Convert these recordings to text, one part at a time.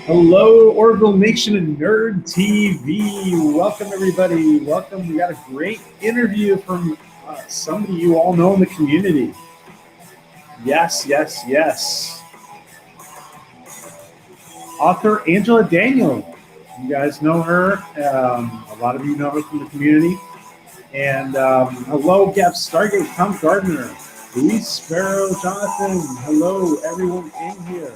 Hello, Orville Nation and Nerd TV. Welcome, everybody. Welcome. We got a great interview from somebody you all know in the community. Yes. Author Angela Daniel. You guys know her. A lot of you know her from the community. And hello, Gap Stargate, Tom Gardner, Louise Sparrow, Jonathan. Hello, everyone in here.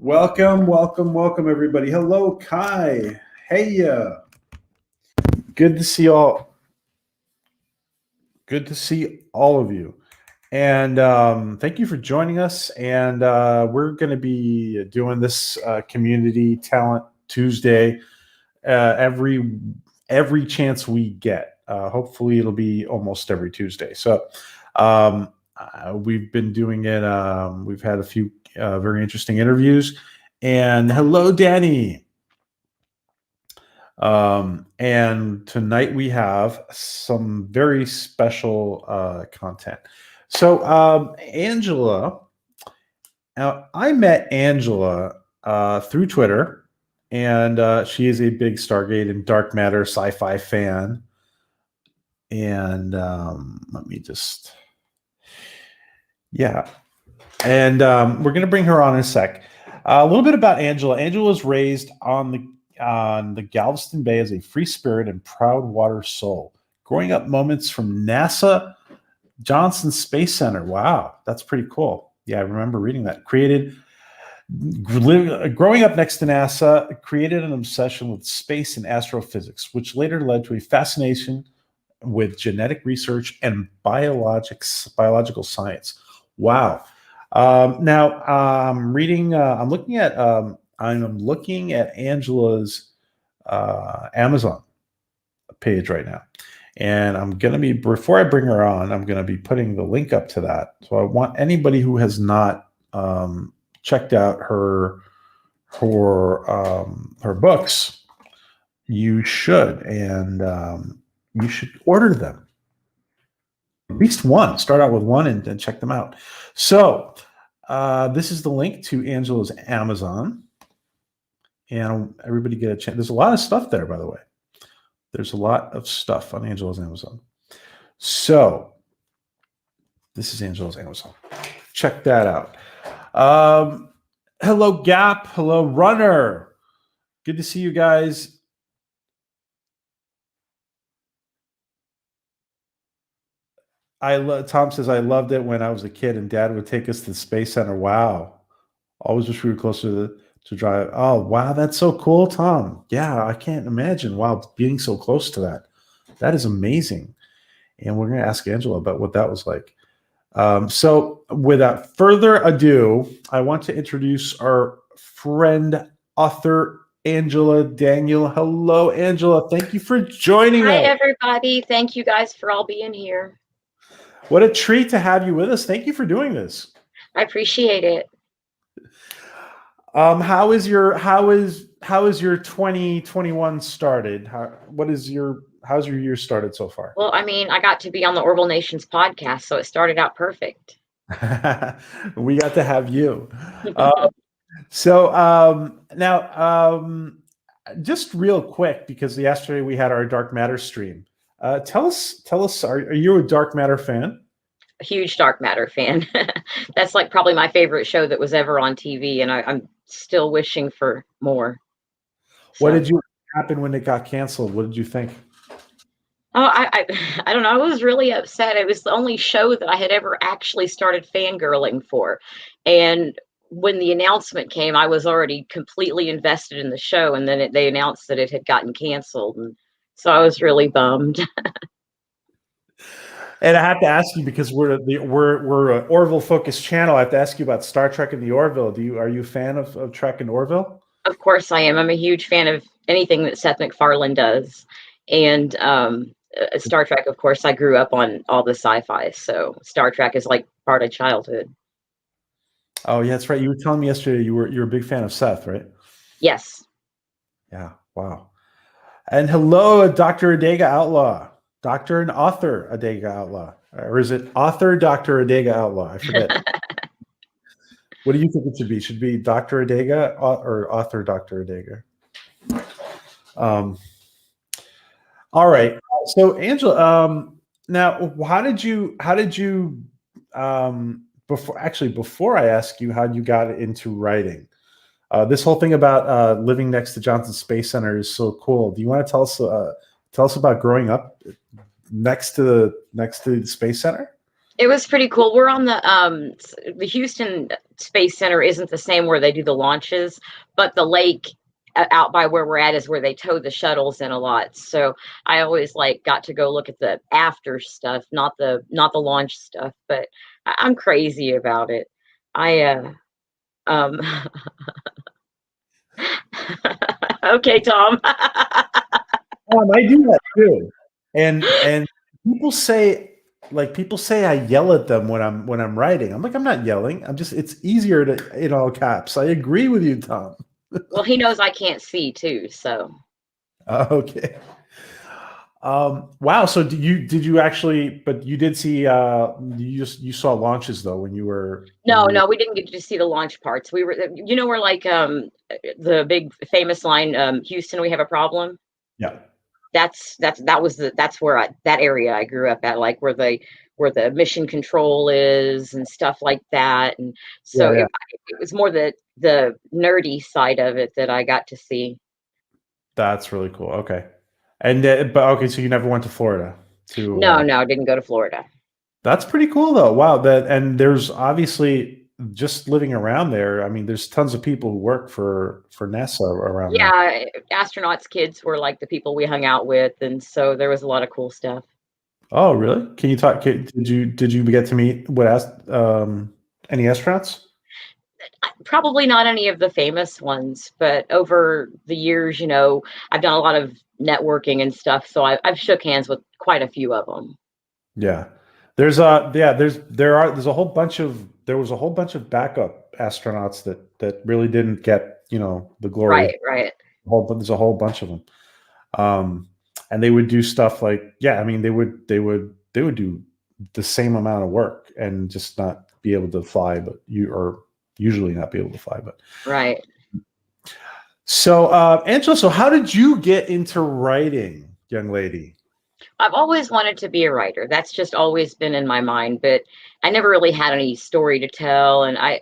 Welcome, everybody. Hello, Kai. Hey, good to see all. Good to see all of you, and thank you for joining us. And we're going to be doing this Community Talent Tuesday every chance we get. Hopefully, it'll be almost every Tuesday. So we've been doing it. We've had a few very interesting interviews. And hello, Danny. And tonight we have some very special content. So Angela, I met Angela through Twitter, and she is a big Stargate and dark matter sci-fi fan. And let me just, yeah. And we're going to bring her on in a sec. A little bit about Angela. Angela was raised on the Galveston Bay as a free spirit and proud water soul. Growing up moments from NASA Johnson Space Center. Wow, that's pretty cool. Yeah, I remember reading that. Growing up next to NASA, created an obsession with space and astrophysics, which later led to a fascination with genetic research and biological science. Wow. Now I'm looking at Angela's Amazon page right now, and I'm going to be, before I bring her on, I'm going to be putting the link up to that. So I want anybody who has not checked out her books, you should, and you should order them. At least one. Start out with one and check them out. So this is the link to Angela's Amazon. And everybody get a chance. There's a lot of stuff there, by the way. There's a lot of stuff on Angela's Amazon. So this is Angela's Amazon. Check that out. Hello, Gap. Hello, Runner. Good to see you guys. Tom says, I loved it when I was a kid and Dad would take us to the Space Center. Wow. Always wish we were closer to drive. Oh, wow. That's so cool, Tom. Yeah, I can't imagine. Wow, being so close to that. That is amazing. And we're going to ask Angela about what that was like. So without further ado, I want to introduce our friend, author, Angela Daniel. Hello, Angela. Thank you for joining us. Hi, everybody. Thank you guys for all being here. What a treat to have you with us. Thank you for doing this. I appreciate it. How is your 2021 started? How's your year started so far? Well, I mean, I got to be on the Orville Nations podcast, so it started out perfect. We got to have you. Now, just real quick, because yesterday we had our dark matter stream. Tell us, are you a dark matter fan? A huge dark matter fan. That's like probably my favorite show that was ever on TV, and I'm still wishing for more. What did you happen when it got canceled? What did you think? Oh, I don't know. I was really upset. It was the only show that I had ever actually started fangirling for. And when the announcement came, I was already completely invested in the show. And then they announced that it had gotten canceled. And so I was really bummed. And I have to ask you, because we're an Orville focused channel. I have to ask you about Star Trek and the Orville. Are you a fan of Trek and Orville? Of course I am. I'm a huge fan of anything that Seth MacFarlane does. And Star Trek, of course, I grew up on all the sci-fi. So Star Trek is like part of childhood. Oh yeah, that's right. You were telling me yesterday you're a big fan of Seth, right? Yes. Yeah. Wow. And hello, Dr. Adega Outlaw, Doctor and Author Adega Outlaw, or is it Author Dr. Adega Outlaw? I forget. What do you think it should be? Should it be Dr. Adega or Author Dr. Adega? All right. So Angela, now how did you before I ask you how you got into writing, this whole thing about living next to Johnson Space Center is so cool. Do you want to tell us about growing up next to the Space Center? It was pretty cool. We're on the Houston Space Center isn't the same where they do the launches, but the lake out by where we're at is where they tow the shuttles in a lot. So I always got to go look at the after stuff, not the launch stuff. But I'm crazy about it. I okay, Tom. I do that too, and people say I yell at them when I'm writing. I'm like, I'm not yelling. It's easier to in all caps. I agree with you, Tom. Well, he knows I can't see too, so. Okay. Wow. So did you actually? But you did see. You saw launches though when you were. No, we didn't get to see the launch parts. We were, we're like the big famous line, Houston, we have a problem. Yeah. That's where that area I grew up at, like where the mission control is and stuff like that. And so Yeah. it was more the nerdy side of it that I got to see. That's really cool. Okay. And but okay, so you never went to Florida to? No, I didn't go to Florida. That's pretty cool though. Wow. And there's obviously, just living around there, I mean, there's tons of people who work for NASA around there. Yeah, astronauts' kids were like the people we hung out with, and so there was a lot of cool stuff. Oh, really? Can you talk? Did you get to meet any astronauts? Probably not any of the famous ones, but over the years, I've done a lot of networking and stuff, so I've shook hands with quite a few of them. Yeah. There's a whole bunch of backup astronauts that really didn't get the glory. Right. There's a whole bunch of them, and they would do stuff like, I mean, they would do the same amount of work and just not be able to fly, but usually not be able to fly, but right. So Angela, so how did you get into writing, young lady? I've always wanted to be a writer. That's just always been in my mind, but I never really had any story to tell. And I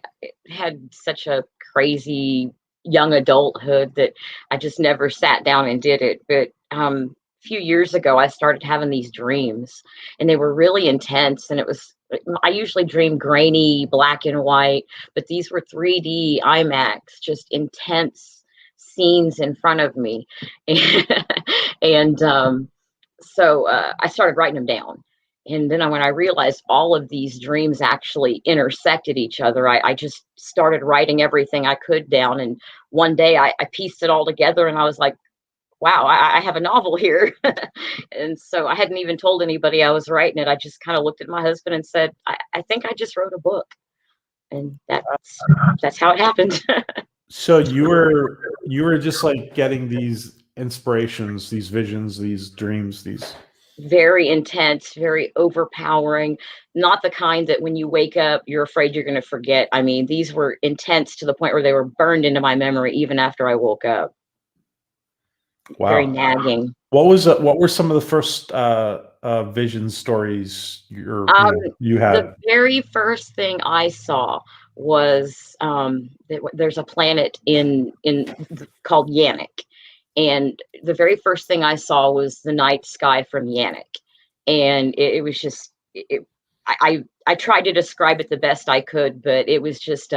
had such a crazy young adulthood that I just never sat down and did it. But a few years ago, I started having these dreams, and they were really intense. And I usually dream grainy, black and white, but these were 3D IMAX, just intense scenes in front of me. And so I started writing them down. And then when I realized all of these dreams actually intersected each other, I just started writing everything I could down. And one day I pieced it all together, and I was like, wow, I have a novel here. And so I hadn't even told anybody I was writing it. I just kind of looked at my husband and said, I think I just wrote a book. And that's how it happened. So you were just like getting these inspirations, these visions, these dreams, these very intense, very overpowering, not the kind that when you wake up, you're afraid you're going to forget. I mean, these were intense to the point where they were burned into my memory even after I woke up. Wow. Very nagging. What were some of the first vision stories you had? The very first thing I saw was there's a planet in called Yannick. And the very first thing I saw was the night sky from Yannick. And it was just, I tried to describe it the best I could, but it was just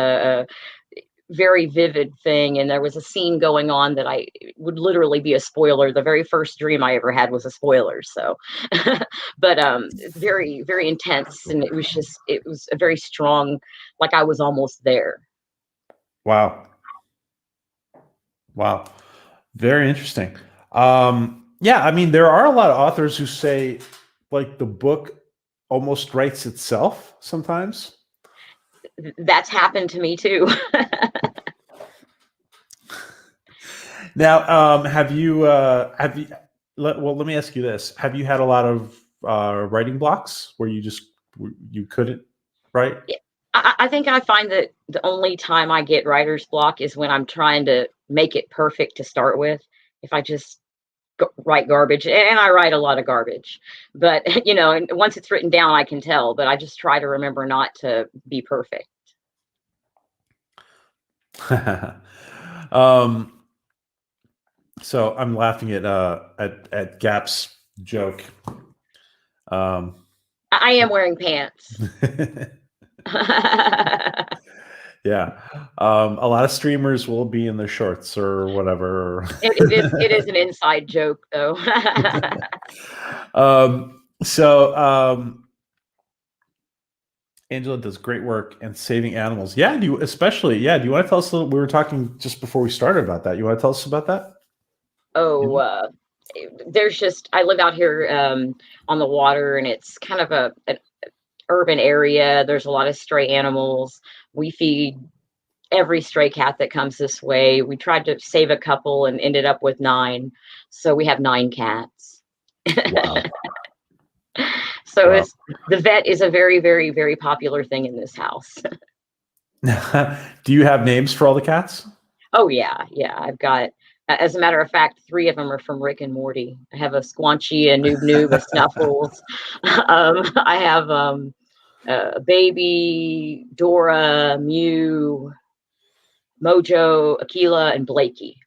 very vivid thing, and there was a scene going on that I would literally be a spoiler. The very first dream I ever had was a spoiler. So, but very very intense, and it was a very strong. Like I was almost there. Wow. Wow. Very interesting. Yeah, I mean, there are a lot of authors who say like the book almost writes itself sometimes. That's happened to me too. Now, well, let me ask you this. Have you had a lot of writing blocks where you couldn't write? I think I find that the only time I get writer's block is when I'm trying to make it perfect to start with. If I just write garbage, and I write a lot of garbage, but and once it's written down, I can tell, but I just try to remember not to be perfect. So I'm laughing at Gap's joke. I am wearing pants. Yeah. A lot of streamers will be in their shorts or whatever. It is an inside joke though. Angela does great work in saving animals. Yeah, do you want to tell us a little? We were talking just before we started about that. You want to tell us about that? Oh, I live out here on the water, and it's kind of an urban area. There's a lot of stray animals. We feed every stray cat that comes this way. We tried to save a couple and ended up with 9. So we have 9 cats. Wow. So the vet is a very, very, very popular thing in this house. Do you have names for all the cats? Oh yeah. I've got, as a matter of fact, 3 of them are from Rick and Morty. I have a Squanchy, a Noob, a Snuffles. I have Baby, Dora, Mew, Mojo, Aquila, and Blakey.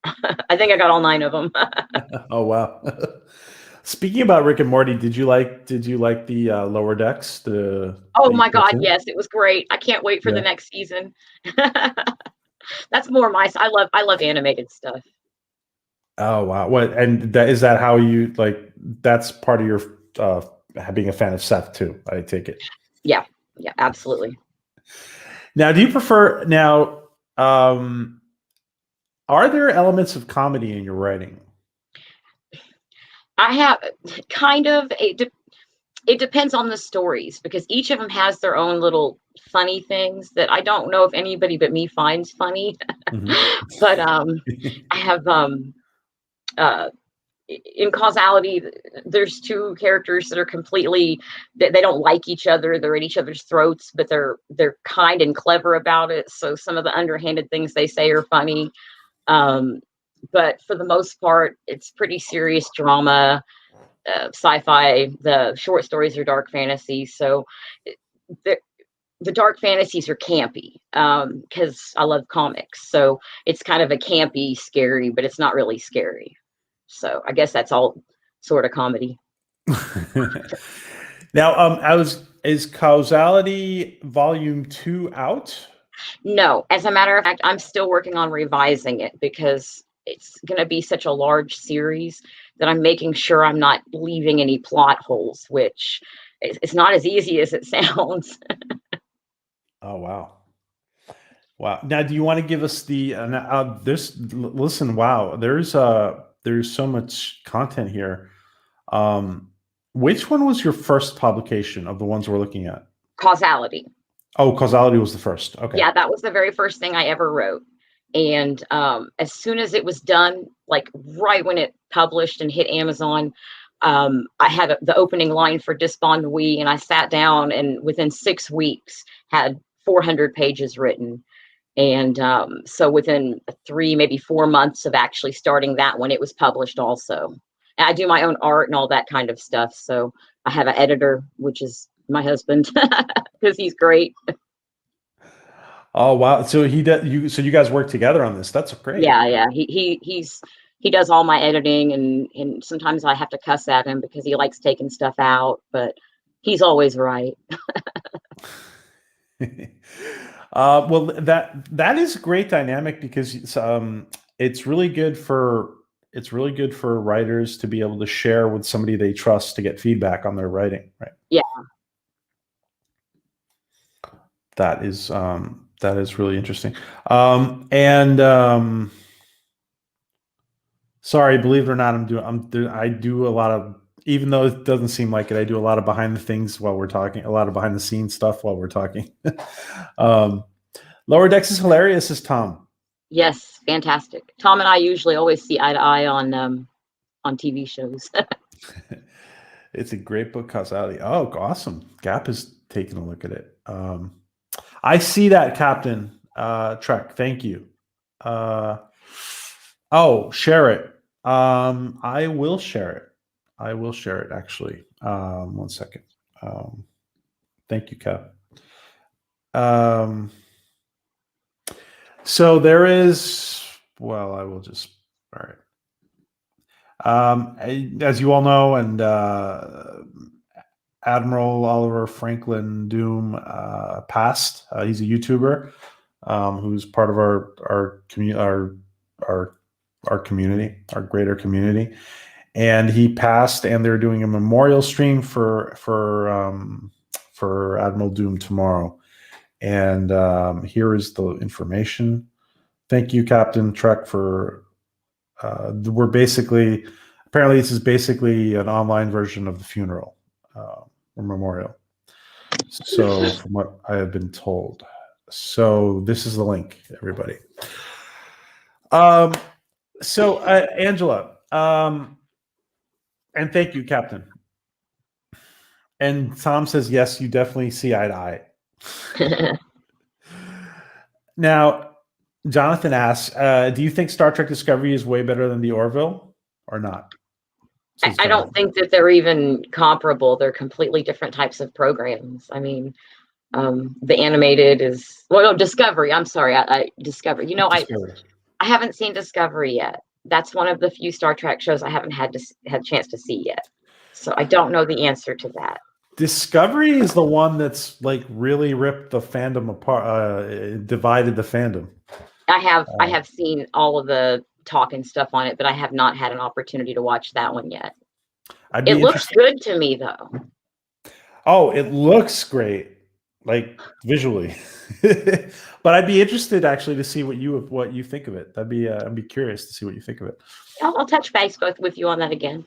I think I got all 9 of them. Oh wow! Speaking about Rick and Morty, did you like the Lower Decks? Oh my God, yes, it was great. I can't wait for the next season. That's more my. I love animated stuff. Oh wow! Is that how you like? That's part of your being a fan of Seth too. I take it. Yeah, absolutely. Now, do you prefer now? Are there elements of comedy in your writing? I have kind of it depends on the stories, because each of them has their own little funny things that I don't know if anybody but me finds funny. Mm-hmm. But I have in Causality, there's 2 characters that are completely, they don't like each other. They're at each other's throats, but they're kind and clever about it. So some of the underhanded things they say are funny. But for the most part, it's pretty serious drama, sci-fi. The short stories are dark fantasy. So the dark fantasies are campy, because I love comics. So it's kind of a campy, scary, but it's not really scary. So I guess that's all sort of comedy. Now, is Causality Volume 2 out? No, as a matter of fact, I'm still working on revising it, because it's going to be such a large series that I'm making sure I'm not leaving any plot holes, which it's not as easy as it sounds. Oh, wow. Wow. Now, do you want to give us the listen, wow, there's so much content here. Which one was your first publication of the ones we're looking at? Causality. Oh, Causality was the first. Okay. Yeah, that was the very first thing I ever wrote. And as soon as it was done, like right when it published and hit Amazon, I had the opening line for Disbandui, and I sat down and within 6 weeks had 400 pages written. And so within 3, maybe 4 months of actually starting that one, it was published also. And I do my own art and all that kind of stuff. So I have an editor, which is my husband, because he's great. Oh wow! So you guys work together on this. That's great. Yeah. He does all my editing, and sometimes I have to cuss at him because he likes taking stuff out, but he's always right. Well, that is a great dynamic because it's really good for writers to be able to share with somebody they trust to get feedback on their writing, right? Yeah. That is really interesting. And sorry, believe it or not, I do a lot of, even though it doesn't seem like it, I do a lot of behind the things while we're talking, a lot of behind the scenes stuff while we're talking. Lower Decks is hilarious, says Tom. Yes, fantastic. Tom and I usually always see eye to eye on TV shows. It's a great book, Causality. Oh, awesome. Gap is taking a look at it. I see that, Captain Trek. Thank you. Share it. I will share it. Actually. 1 second. Thank you, Cap. So there is, well, I will just, all right. As you all know, and Admiral Oliver Franklin Doom passed. He's a YouTuber who's part of our community, our community, our greater community, and he passed. And they're doing a memorial stream for Admiral Doom tomorrow. And here is the information. Thank you, Captain Trek, for. We're basically, apparently, this is basically an online version of the funeral or memorial. So, from what I have been told, so this is the link, everybody. So, Angela, and thank you, Captain. And Tom says, yes, you definitely see eye to eye. Now, Jonathan asks, do you think Star Trek Discovery is way better than the Orville or not? I don't think that they're even comparable. They're completely different types of programs. I mean, the animated is, well, no, Discovery. I'm sorry, Discovery. You know, Discovery. I haven't seen Discovery yet. That's one of the few Star Trek shows I haven't had a chance to see yet. So I don't know the answer to that. Discovery is the one that's like really ripped the fandom apart, divided the fandom. I have seen all of the talk and stuff on it, but I have not had an opportunity to watch that one yet. It looks good to me, though. Oh, it looks great, like visually. But I'd be interested actually to see what you think of it. I'd be curious to see what you think of it. I'll touch base with you on that again.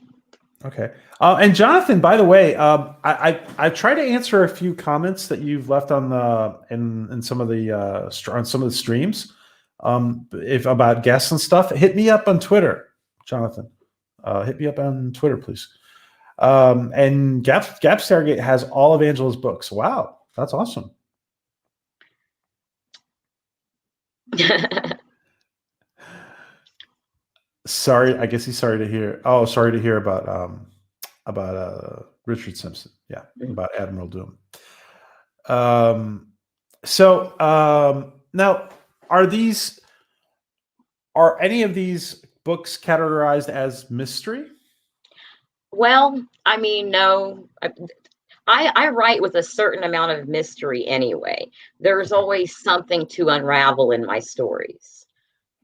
Okay. And Jonathan, by the way, I tried to answer a few comments that you've left on in some of the on some of the streams, if about guests and stuff. Hit me up on Twitter, Jonathan. Hit me up on Twitter, please. And Gap Stargate has all of Angela's books. Wow, that's awesome. Sorry, I guess he's sorry to hear. Oh, sorry to hear about Richard Simpson. Yeah, about Admiral Doom. Now, are any of these books categorized as mystery? Well, I mean, no. I write with a certain amount of mystery anyway. There's always something to unravel in my stories.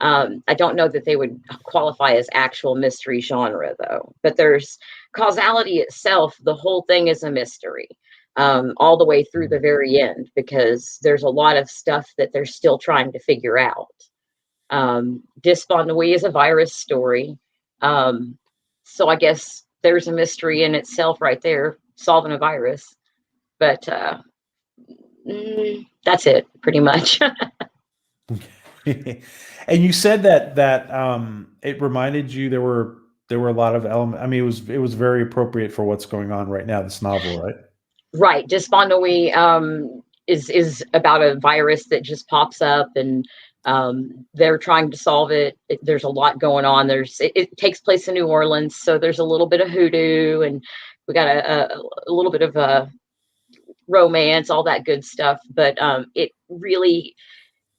I don't know that they would qualify as actual mystery genre, though. But there's causality itself. The whole thing is a mystery all the way through the very end, because there's a lot of stuff that they're still trying to figure out. Dysphonouille is a virus story. So I guess there's a mystery in itself right there, solving a virus. But that's it, pretty much. And you said that it reminded you there were a lot of elements. I mean, it was very appropriate for what's going on right now. This novel, right? Right. Dysphonouille is about a virus that just pops up, and they're trying to solve it. There's a lot going on. It takes place in New Orleans, so there's a little bit of hoodoo, and we got a little bit of romance, all that good stuff. But it really.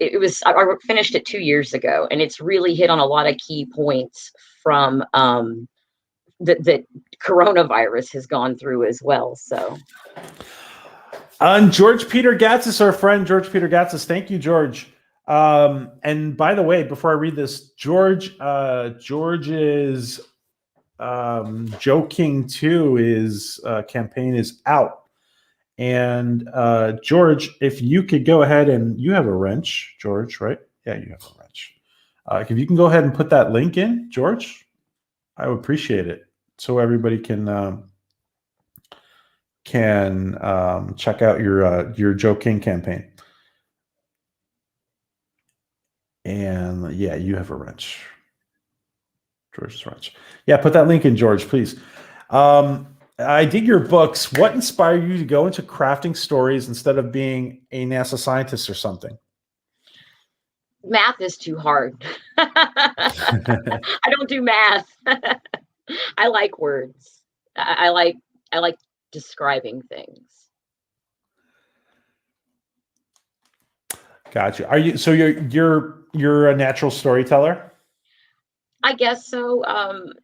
I finished it 2 years ago, and it's really hit on a lot of key points from that coronavirus has gone through as well. So And George Peter Gatsis, our friend George Peter Gatsis. Thank you, George. And by the way, before I read this, George's Joe King 2 is campaign is out. And George, if you could go ahead and you have a wrench, George, right? Yeah, you have a wrench. If you can go ahead and put that link in, George, I would appreciate it, so everybody can check out your Joe King campaign. And yeah, you have a wrench. George's wrench. Yeah, put that link in, George, please. I dig your books. What inspired you to go into crafting stories instead of being a NASA scientist or something? Math is too hard. I don't do math. I like words. I like describing things. Gotcha. Are you so you're a natural storyteller? I guess so.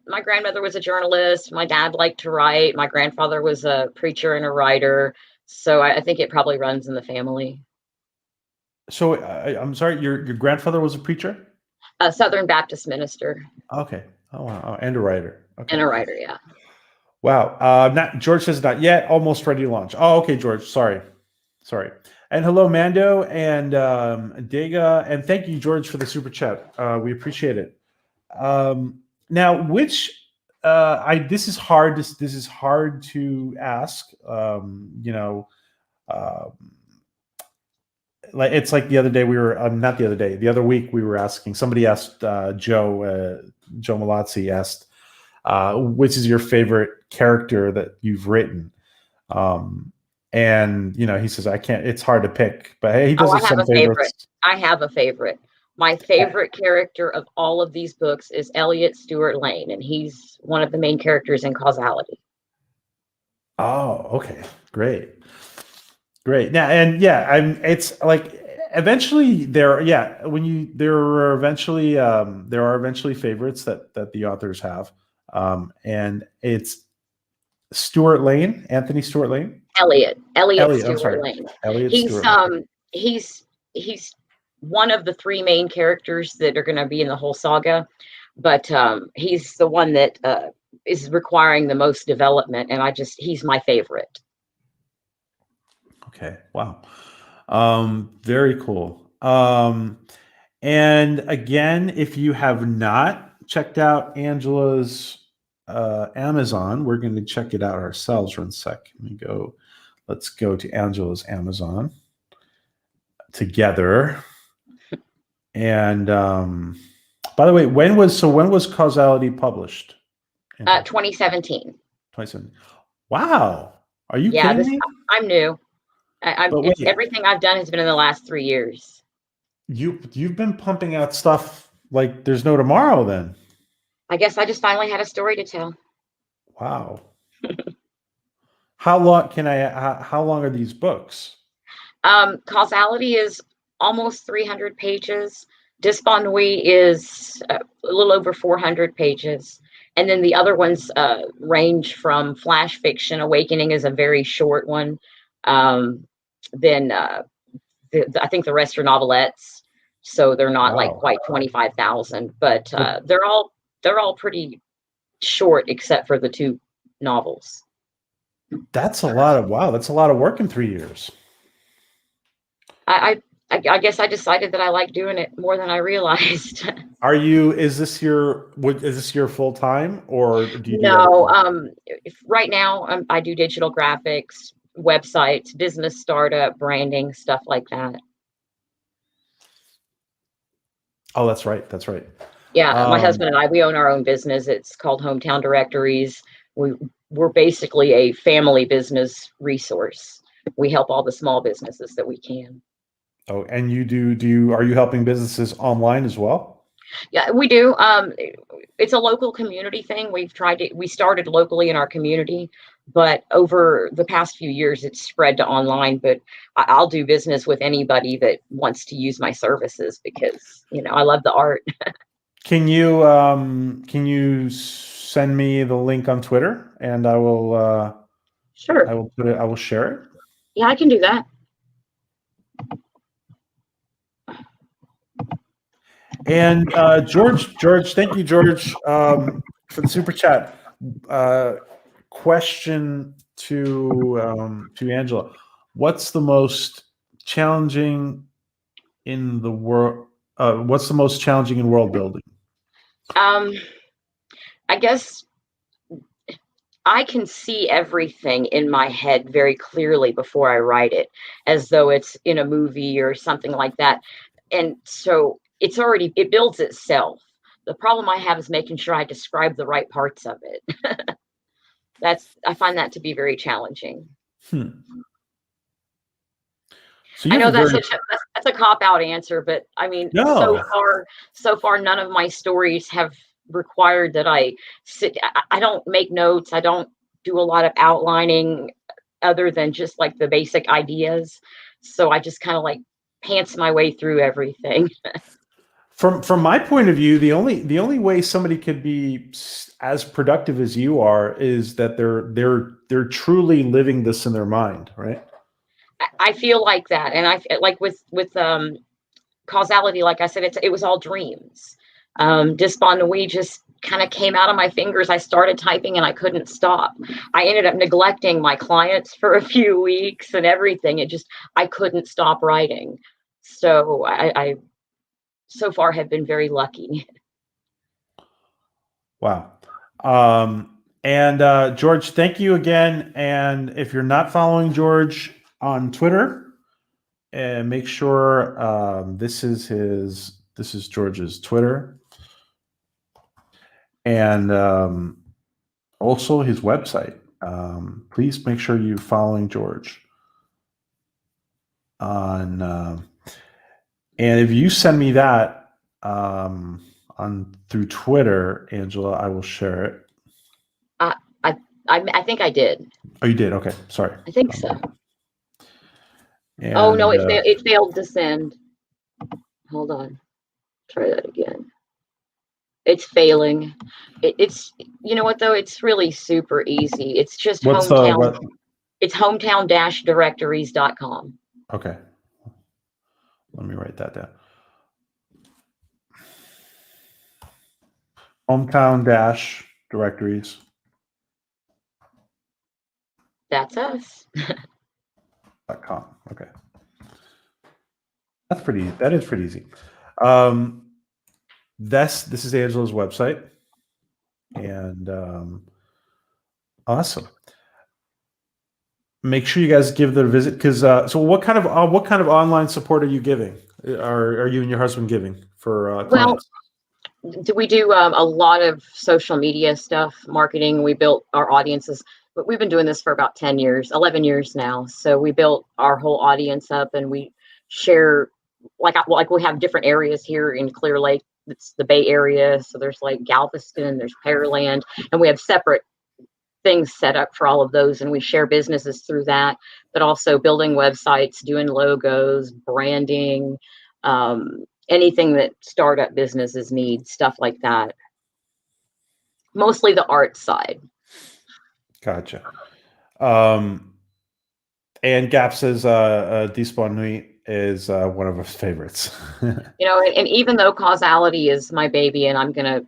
My grandmother was a journalist. My dad liked to write. My grandfather was a preacher and a writer. So I think it probably runs in the family. So I'm sorry, your grandfather was a preacher? A Southern Baptist minister. Okay. Oh wow. And a writer. Okay. And a writer, yeah. Wow. Not George says not yet. Almost ready to launch. Oh, okay, George. Sorry. And hello, Mando and Dega, and thank you, George, for the super chat. We appreciate it. Now, which this is hard. This is hard to ask. Like it's like the other day we were not the other day, the other week we were asking. Somebody asked Joe Malazzi asked, which is your favorite character that you've written? And he says, I can't, it's hard to pick, but hey, he does have some favorites. I have a favorite. My favorite character of all of these books is Elliot Stewart Lane, and he's one of the main characters in Causality. Oh, okay. Great. Now, and yeah, it's like eventually there are eventually favorites that the authors have. And it's Anthony Stewart Lane. Elliot Stewart Lane. He's one of the three main characters that are going to be in the whole saga, but he's the one that is requiring the most development, and he's my favorite. Okay. Wow. Very cool. And again, if you have not checked out Angela's Amazon, we're going to check it out ourselves for a sec. Let's go to Angela's Amazon together. And by the way, when was Causality published? 2017. 2017. Wow. Are you kidding me? I'm new. Everything I've done has been in the last 3 years. You've been pumping out stuff like there's no tomorrow then. I guess I just finally had a story to tell. Wow. How long are these books? Causality is almost 300 pages. Disbandui is a little over 400 pages. And then the other ones range from flash fiction. Awakening is a very short one. Then I think the rest are novelettes. So they're not like quite 25,000, but they're all pretty short except for the 2 novels. That's a lot of work in 3 years. I guess I decided that I like doing it more than I realized. Is this your full time, or do you? No, right now I do digital graphics, websites, business startup, branding, stuff like that. Oh, that's right. Yeah, my husband and I, we own our own business. It's called Hometown Directories. We're basically a family business resource. We help all the small businesses that we can. Oh, and are you helping businesses online as well? Yeah, we do. It's a local community thing. We started locally in our community, but over the past few years, it's spread to online. But I'll do business with anybody that wants to use my services because, I love the art. Can you send me the link on Twitter and I will Sure. I will share it. Yeah, I can do that. And George, thank you, George, for the super chat. Question to Angela: what's the most challenging in the world? What's the most challenging in world building? I guess I can see everything in my head very clearly before I write it, as though it's in a movie or something like that. And so it builds itself. The problem I have is making sure I describe the right parts of it. I find that to be very challenging. So I you know have a very that's a cop out answer, but I mean, no. so far, none of my stories have required that I sit. I don't make notes. I don't do a lot of outlining, other than just like the basic ideas. So I just kind of like pants my way through everything. From my point of view, the only way somebody could be as productive as you are is that they're truly living this in their mind, right? I feel like that, and I like with causality. Like I said, it was all dreams. Disbandouille just kind of came out of my fingers. I started typing and I couldn't stop. I ended up neglecting my clients for a few weeks and everything. I couldn't stop writing. So I so far have been very lucky. Wow. And George, thank you again. And if you're not following George on Twitter, and make sure this is George's Twitter, and also his website. Please make sure you're following George on. And if you send me that on through Twitter, Angela, I will share it. I think I did. Oh, you did? Okay, sorry. I think so. And, oh no, it failed to send. Hold on. Try that again. It's failing. It's you know what though? It's really super easy. It's just what's hometown. what? It's hometown-directories.com. Okay. Let me write that down. Hometown-directories. That's us. .com. Okay. That is pretty easy. This is Angela's website. And awesome. Make sure you guys give it a visit, because so what kind of online support are you giving? Are you and your husband giving for clients? We do a lot of social media stuff, marketing. We built our audiences, but we've been doing this for about 10 years, 11 years now. So we built our whole audience up, and we share like we have different areas here in Clear Lake. It's the Bay Area. So there's like Galveston, there's Pearland, and we have separate things set up for all of those, and we share businesses through that, but also building websites, doing logos, branding, anything that startup businesses need, stuff like that. Mostly the art side. Gotcha. And Gap says Disbandouille is one of his favorites. And even though causality is my baby and I'm gonna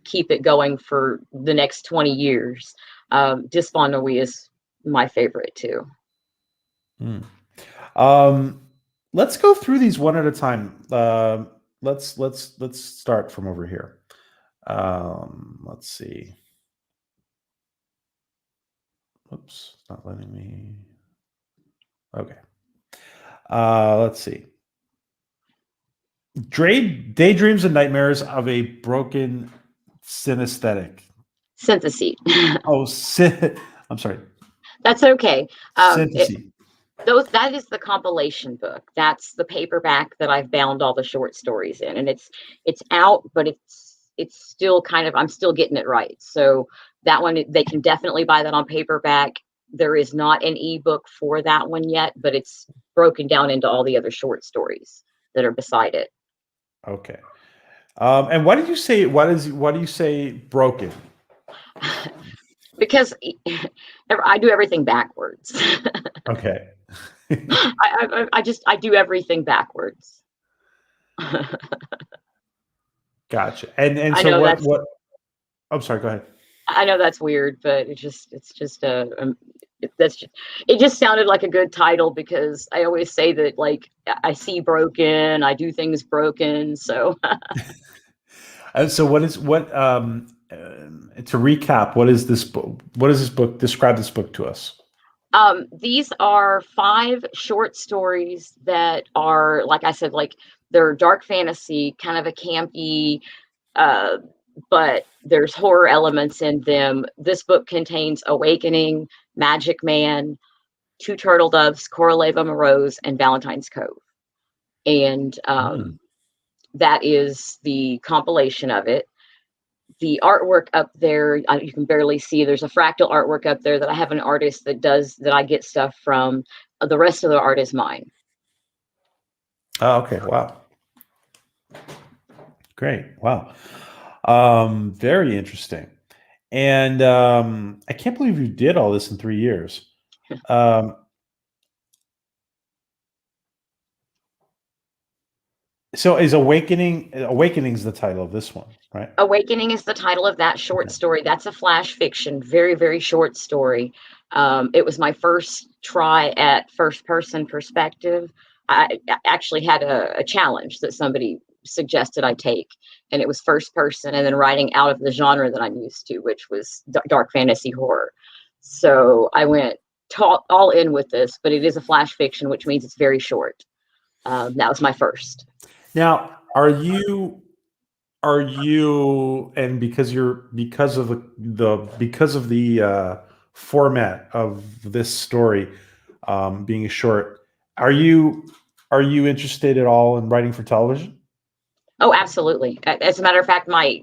keep it going for the next 20 years, Disbandouille is my favorite too. Let's go through these one at a time. Let's start from over here. Let's see. Oops, it's not letting me. Okay. Let's see. Daydreams and Nightmares of a Broken Synesthetic. Synthesis. Oh, I'm sorry. That's okay. Synthesis. That is the compilation book. That's the paperback that I've bound all the short stories in, and it's out, but it's still kind of, I'm still getting it right. So that one, they can definitely buy that on paperback. There is not an ebook for that one yet, but it's broken down into all the other short stories that are beside it. Okay. And why do you say broken? Because I do everything backwards. Okay. I do everything backwards. Gotcha. And I so know that's what I'm sorry, go ahead. I know that's weird, but it's just it just sounded like a good title because I always say that like I see broken, I do things broken. So And so to recap, what is this book? What does this book describe this book to us? these are 5 short stories that are, like I said, like they're dark fantasy, kind of a campy, uh, but there's horror elements in them. This book contains Awakening, Magic Man, Two Turtle Doves, Coraleva Morose, and Valentine's Cove. And Hmm. that is the compilation of it. The artwork up there, you can barely see. There's a fractal artwork up there that I have an artist that does that I get stuff from. The rest of the art is mine. Oh, okay. Wow. Great. Wow. Very interesting. And I can't believe you did all this in 3 years. Um, so is Awakening's the title of this one, right? Awakening is the title of that short Okay. story. That's a flash fiction, very, very short story. It was my first try at first person perspective. I actually had a challenge that somebody suggested I take, and it was first person and then writing out of the genre that I'm used to, which was dark fantasy horror. So I went all in with this, but it is a flash fiction, which means it's very short. That was my first. Now, and because of the format of this story being short, are you interested at all in writing for television? Oh, absolutely. As a matter of fact, my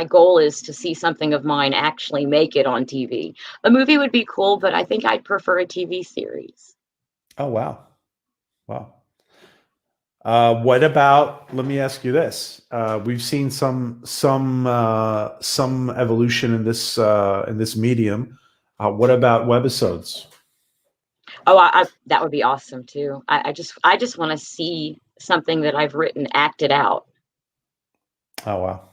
goal is to see something of mine actually make it on TV. A movie would be cool, but I think I'd prefer a TV series. Oh, wow. Wow. What about? Let me ask you this. We've seen some evolution in this medium. What about webisodes? Oh, that would be awesome too. I just want to see something that I've written acted out. Oh, wow.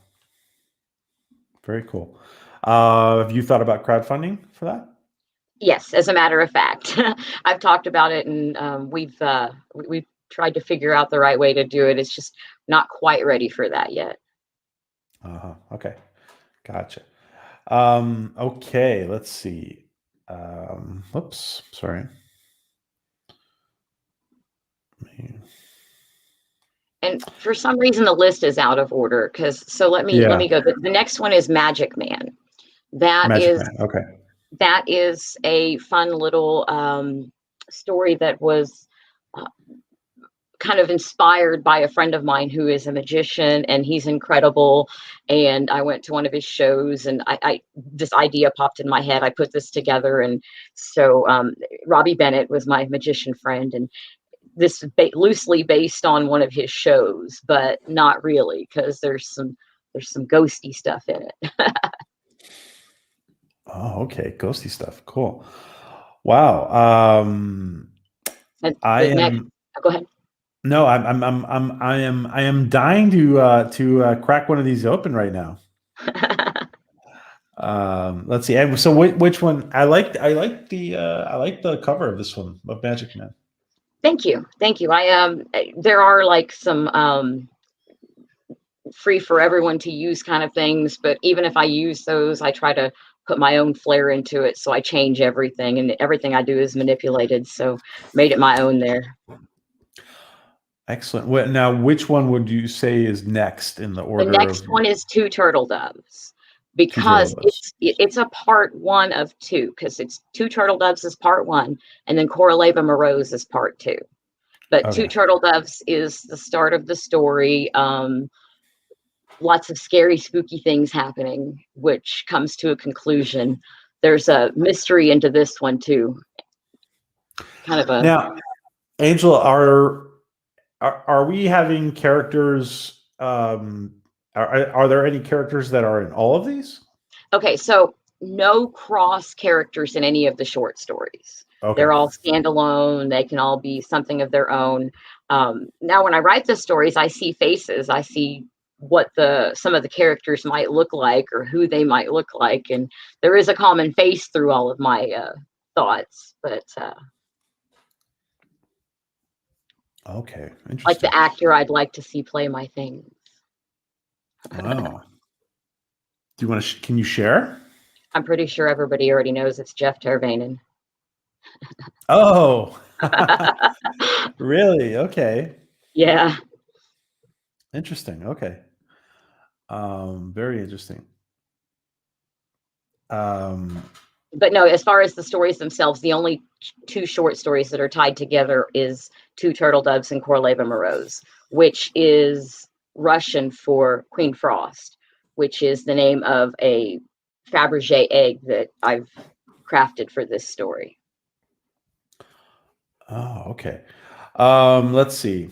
Very cool. Have you thought about crowdfunding for that? Yes, as a matter of fact, I've talked about it, and we've tried to figure out the right way to do it. It's just not quite ready for that yet. Uh-huh. Okay. Gotcha. Okay, let's see. Oops, sorry. And for some reason, the list is out of order. Because so let Yeah, me go. The next one is Magic Man. That Magic is Man. Okay. that is a fun little story that was uh, kind of inspired by a friend of mine who is a magician, and he's incredible. And I went to one of his shows, and I this idea popped in my head. I put this together, and so Robbie Bennett was my magician friend, and this is loosely based on one of his shows, but not really because there's some ghosty stuff in it. Oh, okay. Ghosty stuff. Cool. Wow. And I the next, am go ahead. no, I am dying to crack one of these open right now. Let's see. And so which one? I like the cover of this one of Magic Man. Thank you, thank you. There are like some free for everyone to use kind of things, but even if I use those, I try to put my own flair into it. So I change everything, and everything I do is manipulated. So made it my own there. Excellent. Now, which one would you say is next in the The order of next one is Two Turtle Doves Two Turtle because Doves? it's a part one of two, because it's Two Turtle Doves is part one, and then Coraleva Morose is part two. But Two Okay. Turtle Doves is the start of the story. Lots of scary, spooky things happening, which comes to a conclusion. There's a mystery into this one too. Kind of a Now, Angela, are we having characters? Are there any characters that are in all of these? okay. So no cross characters in any of the short stories. Okay. They're all standalone. They can all be something of their own. Now, when I write the stories, I see faces. I see what some of the characters might look like or who they might look like, and there is a common face through all of my thoughts. But Okay. like Interesting. the actor I'd like to see play my things. Wow. Do you want to? Can you share? I'm pretty sure everybody already knows it's Jeff Tervainen. Oh, really? Okay. Yeah. Interesting. Okay. Very interesting. Um, But no, as far as the stories themselves, the only two short stories that are tied together is Two Turtle Doves and Corleva Morose, which is Russian for Queen Frost, which is the name of a Fabergé egg that I've crafted for this story. oh, okay. Let's see.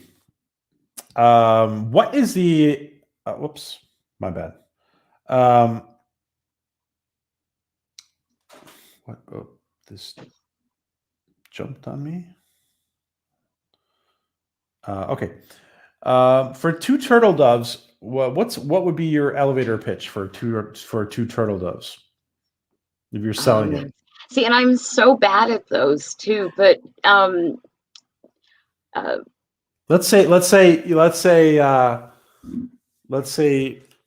What is the? Whoops, my bad. Um, what? Oh, this jumped on me. Okay. For Two Turtle Doves, what would be your elevator pitch for two turtle doves if you're selling it? See, and I'm so bad at those too, but uh, Let's say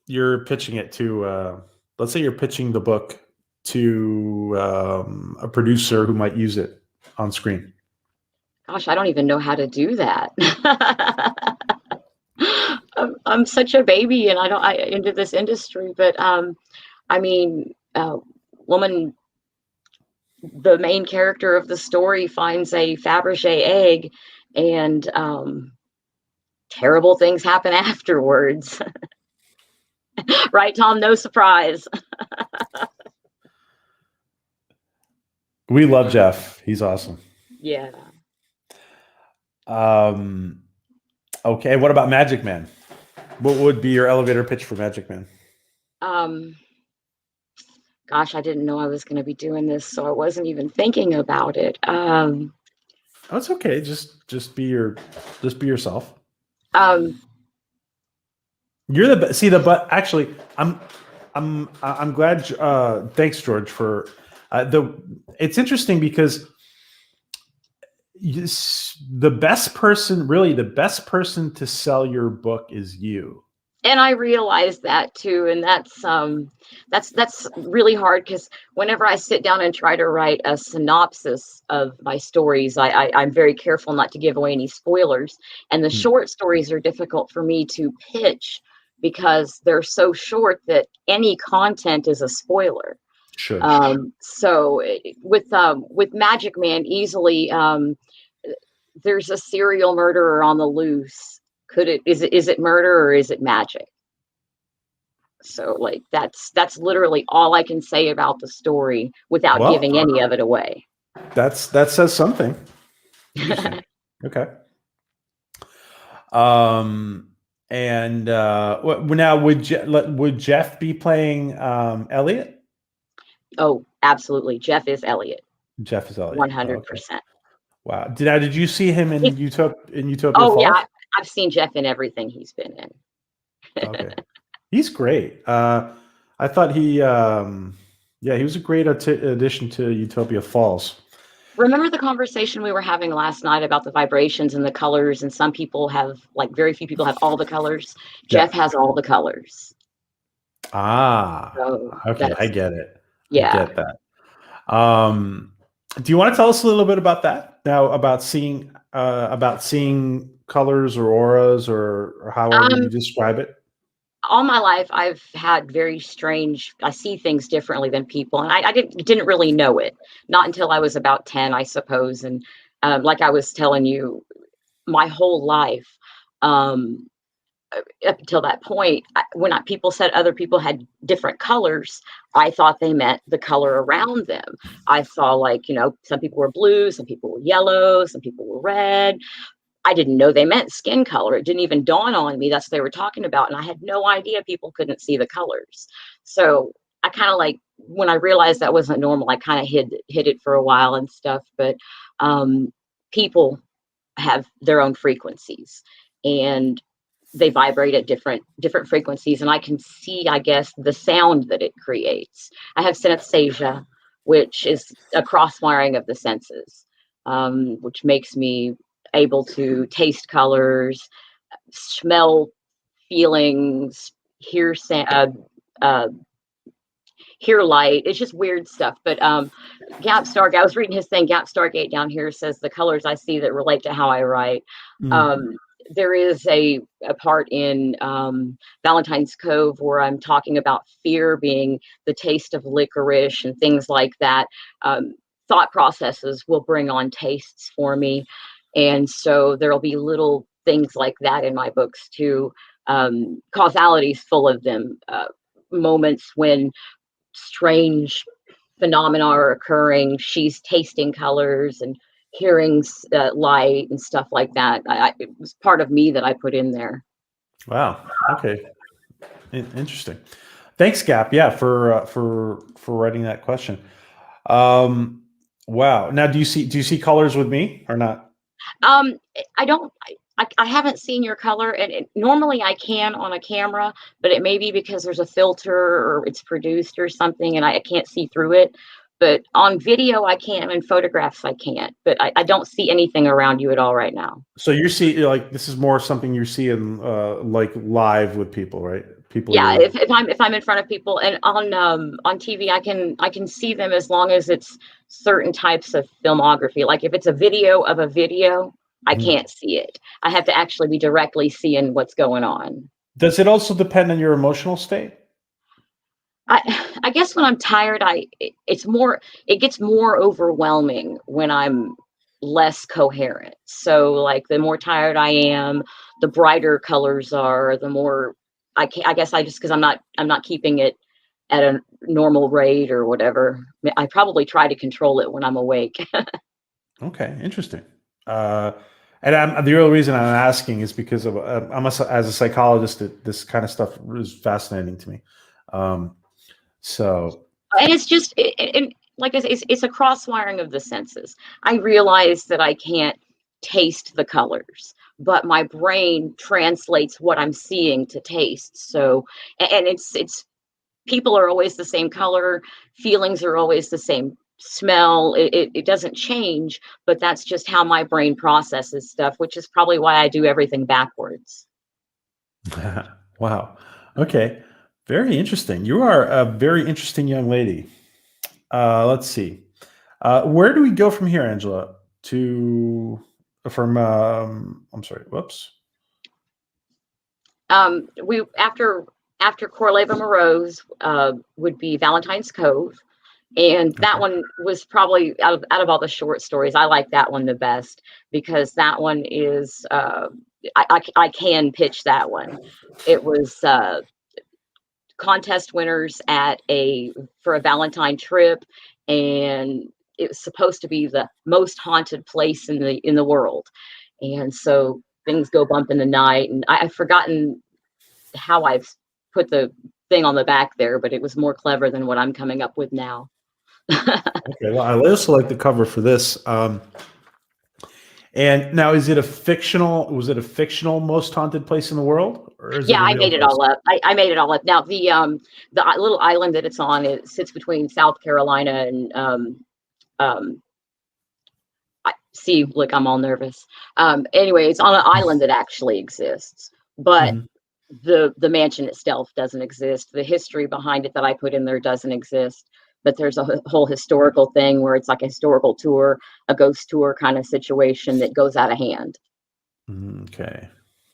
you're pitching it to. Let's say you're pitching the book to a producer who might use it on screen. gosh, I don't even know how to do that. I'm such a baby, and I into this industry, but I mean, woman, the main character of the story finds a Fabergé egg, and terrible things happen afterwards. Right, Tom? No surprise. We love Jeff. He's awesome. Yeah. Um, okay. What about Magic Man? What would be your elevator pitch for Magic Man? Um, gosh, I didn't know I was going to be doing this, so I wasn't even thinking about it. Oh, it's okay. Just be yourself. Um, You're the best. See but actually, I'm glad. Thanks, George, for the. It's interesting because the best person, really, the best person to sell your book is you. and I realize that too, and that's really hard because whenever I sit down and try to write a synopsis of my stories, I'm very careful not to give away any spoilers. And the short stories are difficult for me to pitch because they're so short that any content is a spoiler. Sure. So with Magic Man, easily there's a serial murderer on the loose. Is it murder or is it magic? So like that's literally all I can say about the story without giving any of it away. That says something. Okay. And now would Jeff be playing Elliot? Oh, absolutely. Jeff is Elliot. Jeff is Elliot. 100%. Wow. Did you see him in Utopia Oh Falls? yeah, I've seen Jeff in everything he's been in. Okay. He's great. I thought he was a great addition to Utopia Falls. Remember the conversation we were having last night about the vibrations and the colors, and some people have, like, very few people have all the colors. Jeff has all the colors. So Okay, I get it. Yeah. I get that. Do you want to tell us a little bit about that now, about seeing colors or auras or however you describe it? All my life, I've had very strange. I see things differently than people, and I didn't really know it. Not until I was about 10, I suppose. And like I was telling you, my whole life, up until that point, when people said other people had different colors, I thought they meant the color around them. I saw, like, some people were blue, some people were yellow, some people were red. I didn't know they meant skin color. It didn't even dawn on me that's what they were talking about. And I had no idea people couldn't see the colors. So I kind of like when I realized that wasn't normal, I kind of hid it for a while and stuff. But people have their own frequencies, and they vibrate at different frequencies, and I can see, I guess, the sound that it creates. I have synesthesia, which is a cross wiring of the senses, which makes me able to taste colors, smell feelings, uh, hear light. It's just weird stuff. But Gap Stargate, I was reading his thing. Gap Stargate down here says the colors I see that relate to how I write. Mm. There is a part in Valentine's Cove where I'm talking about fear being the taste of licorice and things like that. Thought processes will bring on tastes for me. And so there'll be little things like that in my books too. Causality is full of them. Moments when strange phenomena are occurring. She's tasting colors and hearing light and stuff like that. It was part of me that I put in there. Wow. Okay. Interesting. Thanks, Gap. Yeah, for writing that question. Wow. Now, do you see colors with me or not? I don't. I haven't seen your color, and normally I can on a camera, but it may be because there's a filter or it's produced or something, and I can't see through it. But on video, I can. In photographs, I can't. But I don't see anything around you at all right now. So you see, like, this is more something you're seeing like live with people, right? People Yeah, you're if I'm in front of people, and on TV, I can see them as long as it's certain types of filmography. Like if it's a video of a video, I Mhm. can't see it. I have to actually be directly seeing what's going on. Does it also depend on your emotional state? I guess when I'm tired, it gets more overwhelming when I'm less coherent. So like the more tired I am, the brighter colors are, the more I guess I just because I'm not keeping it at a normal rate or whatever. I probably try to control it when I'm awake. Okay, interesting. And the real reason I'm asking is because of as a psychologist, this kind of stuff is fascinating to me. Um, so And it's just like I say, it's a cross wiring of the senses. I realize that I can't taste the colors, but my brain translates what I'm seeing to taste. So, and it's people are always the same color, feelings are always the same smell. It doesn't change, but that's just how my brain processes stuff, which is probably why I do everything backwards. wow. Okay. Very interesting. You are a very interesting young lady. Let's see. Where do we go from here, Angela? To from I'm sorry. Whoops. We after Corleva Moreau's would be Valentine's Cove. And that Okay. one was probably out of all the short stories, I like that one the best because that one is I can pitch that one. It was contest winners at a for a Valentine trip, and it was supposed to be the most haunted place in the world. And so things go bump in the night, and I've forgotten how I've put the thing on the back there, but it was more clever than what I'm coming up with now. Okay. Well, I also like the cover for this. And now, is it a fictional? Was it a fictional most haunted place in the world, or is it Yeah, a I real made it place? all up. I made it all up. Now the little island that it's on, it sits between South Carolina and um see, look, I'm all nervous. Anyway, it's on an island that actually exists, but Mhm. the mansion itself doesn't exist. The history behind it that I put in there doesn't exist. But there's a whole historical thing where it's like a historical tour, a ghost tour kind of situation that goes out of hand. Okay.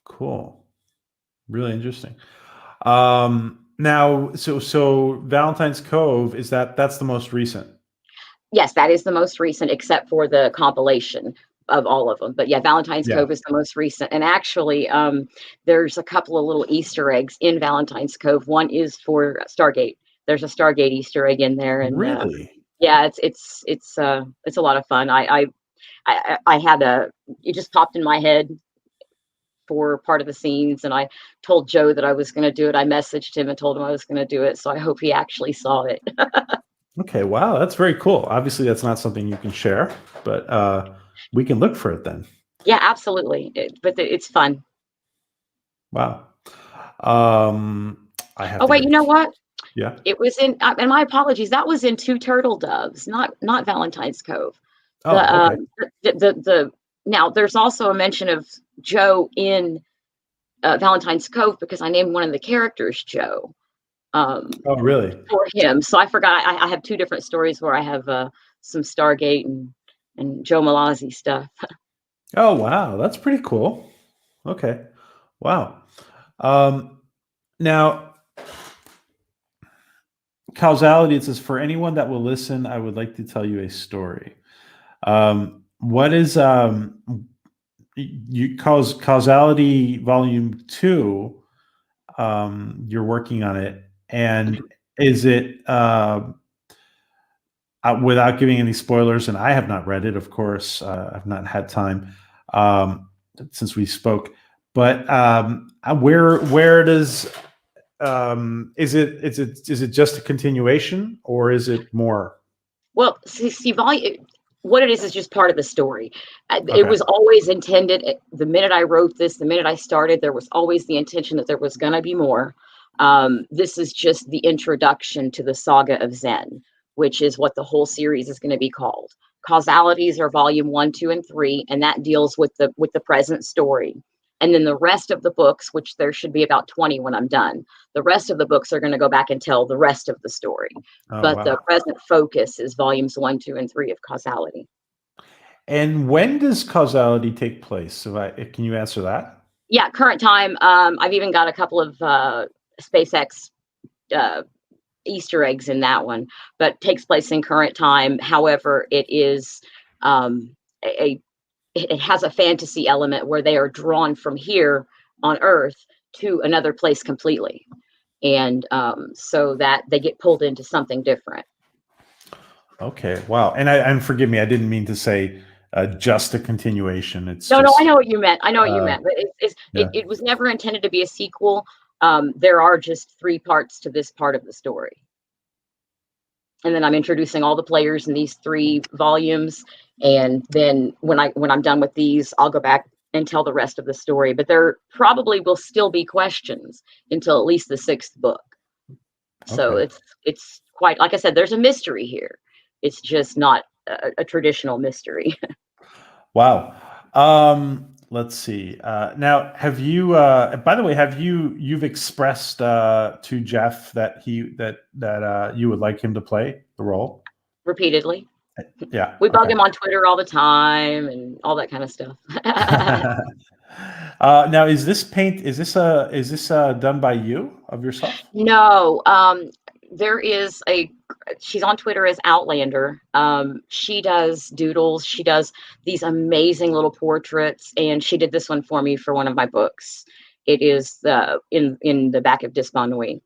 Cool. Really interesting. Now, so Valentine's Cove is that's the most recent. Yes, that is the most recent, except for the compilation of all of them. But yeah, Valentine's Yeah. Cove is the most recent. And actually, there's a couple of little Easter eggs in Valentine's Cove. One is for Stargate. There's a Stargate Easter egg in there, and Really? yeah, it's a lot of fun. I had a it just popped in my head for part of the scenes, and I told Joe that I was going to do it. I messaged him and told him I was going to do it, so I hope he actually saw it. Okay, wow, that's very cool. Obviously, that's not something you can share, but we can look for it then. Yeah, absolutely. But it's fun. Wow. I have Oh, to wait, get you it. know what? Yeah. It was in, and my apologies, that was in Two Turtle Doves, not Valentine's Cove. The Oh, okay. now there's also a mention of Joe in Valentine's Cove because I named one of the characters Joe Oh, really? for him. So I forgot. I have two different stories where I have some Stargate and Joe Malazzi stuff. Oh, wow, that's pretty cool. Okay. Wow. Now, causality, it says, for anyone that will listen, I would like to tell you a story. What is causality volume 2? You're working on it, and is it without giving any spoilers? And I have not read it, of course. I've not had time since we spoke. But where does is it just a continuation, or is it more? Well, see, volume. What it is just part of the story. It Okay. was always intended. The minute I wrote this, the minute I started, there was always the intention that there was going to be more. This is just the introduction to the Saga of Zen, which is what the whole series is going to be called. Causalities are volume 1, 2, and 3, and that deals with the present story. And then the rest of the books, which there should be about 20 when I'm done, the rest of the books are going to go back and tell the rest of the story. Oh, But the wow. present focus is volumes 1, 2, and 3 of Causality. And when does causality take place? So, can you answer that? Yeah, current time. I've even got a couple of SpaceX Easter eggs in that one, but takes place in current time. However, it is it has a fantasy element where they are drawn from here on Earth to another place completely, and so that they get pulled into something different. Okay. Wow. And forgive me, I didn't mean to say just a continuation. It's No, I just know what you meant. I know what you uh, meant, but yeah. it was never intended to be a sequel. There are just 3 parts to this part of the story. And then I'm introducing all the players in these 3 volumes. And then when I'm done with these, I'll go back and tell the rest of the story. But there probably will still be questions until at least the 6th book. So Okay. it's quite, like I said, there's a mystery here. It's just not a traditional mystery. Wow. Let's see. Now, have you? By the way, you've expressed to Jeff that you would like him to play the role? Repeatedly. Yeah. We bug Okay. him on Twitter all the time and all that kind of stuff. Now, is this paint? Is this done by you of yourself? No, there is she's on Twitter as Outlander. She does doodles. She does these amazing little portraits, and she did this one for me for one of my books. It is in the back of Disbandouille.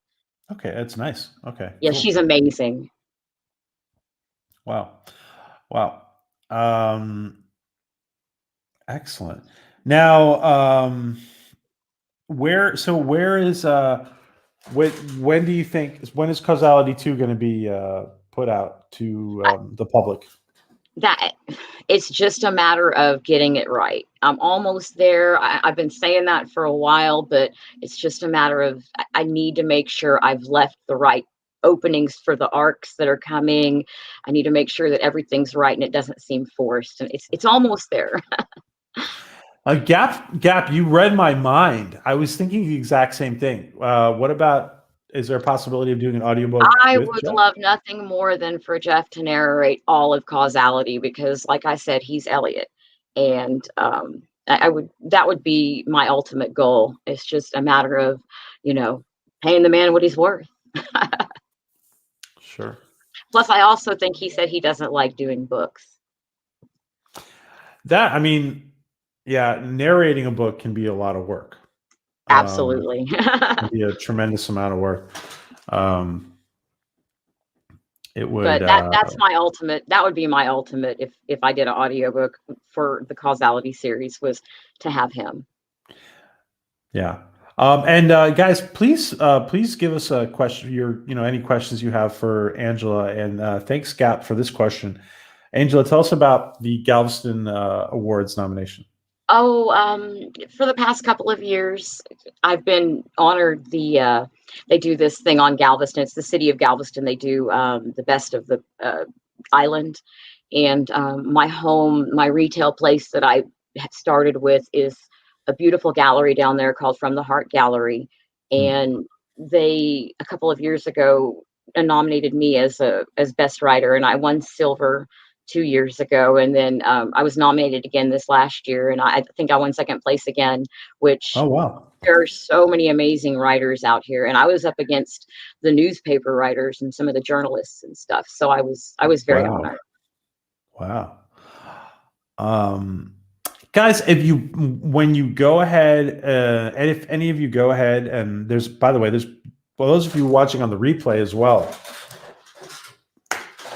Okay, that's nice. Okay, Yeah, cool. she's amazing. Wow. Wow. Um, Excellent. Now, where is when do you think when is Causality 2 going to be put out to the public? That it's just a matter of getting it right. I'm almost there. I've been saying that for a while, but it's just a matter of I need to make sure I've left the right openings for the arcs that are coming. I need to make sure that everything's right and it doesn't seem forced. And it's almost there. Gap, you read my mind. I was thinking the exact same thing. What about, is there a possibility of doing an audiobook I with would Jeff? love nothing more than for Jeff to narrate all of Causality because, like I said, he's Elliot, and I would that would be my ultimate goal. It's just a matter of, paying the man what he's worth. Sure. Plus, I also think he said he doesn't like doing books. I mean, yeah, narrating a book can be a lot of work. Absolutely. Can be a tremendous amount of work. It would. But that's my ultimate. That would be my ultimate if I did an audiobook for the Causality series was to have him. Yeah. And guys, please give us a question. Any questions you have for Angela. And thanks, Gap, for this question. Angela, tell us about the Galveston Awards nomination. Oh, for the past couple of years, I've been honored. They do this thing on Galveston. It's the city of Galveston. They do the best of the island, and my retail place that I had started with is a beautiful gallery down there called From the Heart Gallery, Hmm. and they a couple of years ago nominated me as best writer, and I won silver 2 years ago, and then I was nominated again this last year, and I think I won second place again, which Oh, wow. there are so many amazing writers out here, and I was up against the newspaper writers and some of the journalists and stuff, so I was very Wow. honored. Wow. Guys, when you go ahead, and if any of you go ahead, and by the way, well, those of you watching on the replay as well,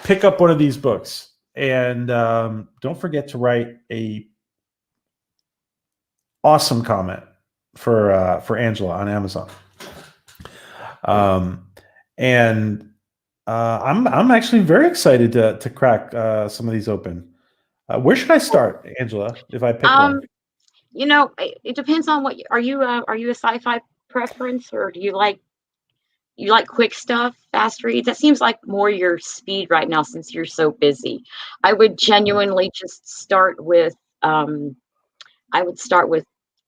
pick up one of these books, and don't forget to write a awesome comment for Angela on Amazon. And I'm actually very excited to crack some of these open. Where should I start, Angela, if I pick Um, one? it depends on are you a sci-fi preference, or do you like quick stuff, fast reads? That seems like more your speed right now since you're so busy. I would genuinely just I would start with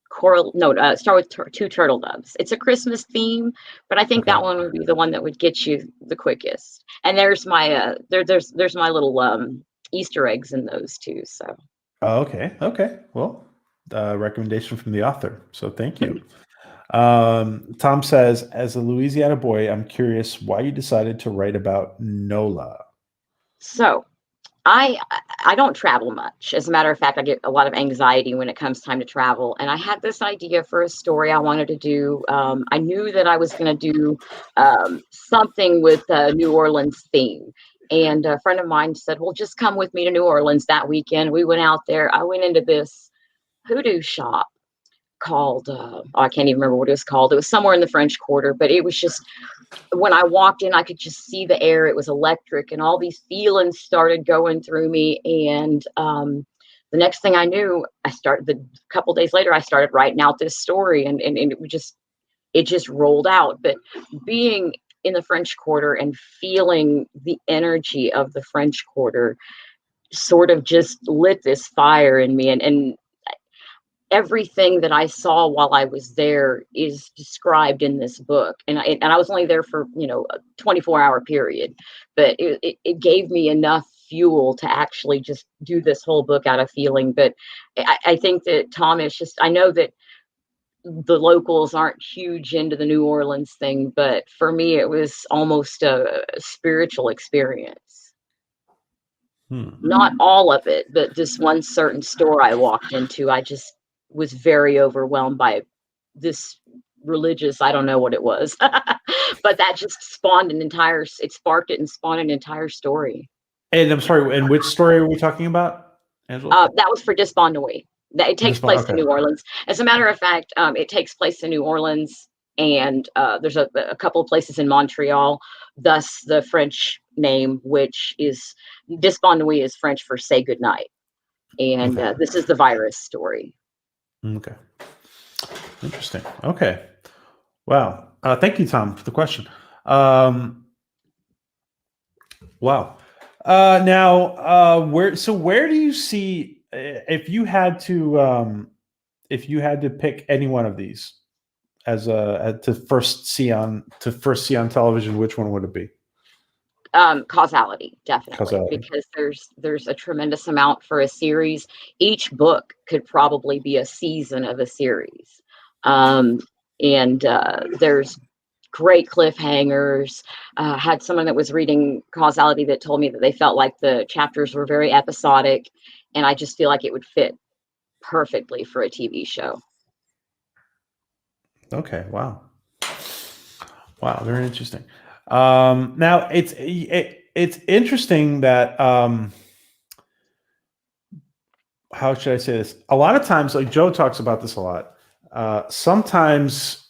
coral. No, start with two turtle doves. It's a Christmas theme, but I think Okay. that one would be the one that would get you the quickest. And there's my there's my little Easter eggs in those too. So Oh, okay. Okay. Well, recommendation from the author. So thank you. Tom says, as a Louisiana boy, I'm curious why you decided to write about Nola. so I I don't travel much. As a matter of fact, I get a lot of anxiety when it comes time to travel. And I had this idea for a story I wanted to do. I knew that I was going to do something with a New Orleans theme. And a friend of mine said, "Well, just come with me to New Orleans that weekend." We went out there. I went into this hoodoo shop called, I can't even remember what it was called. It was somewhere in the French Quarter, but it was just when I walked in, I could just see the air. It was electric, and all these feelings started going through me. And the next thing I knew, the couple days later, I started writing out this story, and it just rolled out. But being in the French Quarter and feeling the energy of the French Quarter sort of just lit this fire in me, and everything that I saw while I was there is described in this book. And I was only there for, a 24-hour period, but it gave me enough fuel to actually just do this whole book out of feeling. But I think that Tom is just, I know that the locals aren't huge into the New Orleans thing, but for me, it was almost a spiritual experience. Not all of it, but this one certain store I walked into, I just was very overwhelmed by this religious, I don't know what it was, but that just it sparked it and spawned an entire story. And I'm sorry, and which story are we talking about, Angela? That was for Despondaway. That it takes This one. place in Okay. New Orleans. As a matter of fact, it takes place in New Orleans, and there's a couple of places in Montreal. Thus, the French name, which is Despondaway, is French for "say goodnight." And Okay. this is the virus story. Okay. Interesting. Okay. Wow. Thank you, Tom, for the question. Wow. Now, where do you see if you had to pick any one of these to first see on television, which one would it be? Causality, definitely, Causality. because there's a tremendous amount for a series. Each book could probably be a season of a series. And there's great cliffhangers. Had someone that was reading Causality that told me that they felt like the chapters were very episodic, and I just feel like it would fit perfectly for a TV show. Okay. Wow. Wow. Very interesting. Now it's interesting that how should I say this? A lot of times, like Joe talks about this a lot. sometimes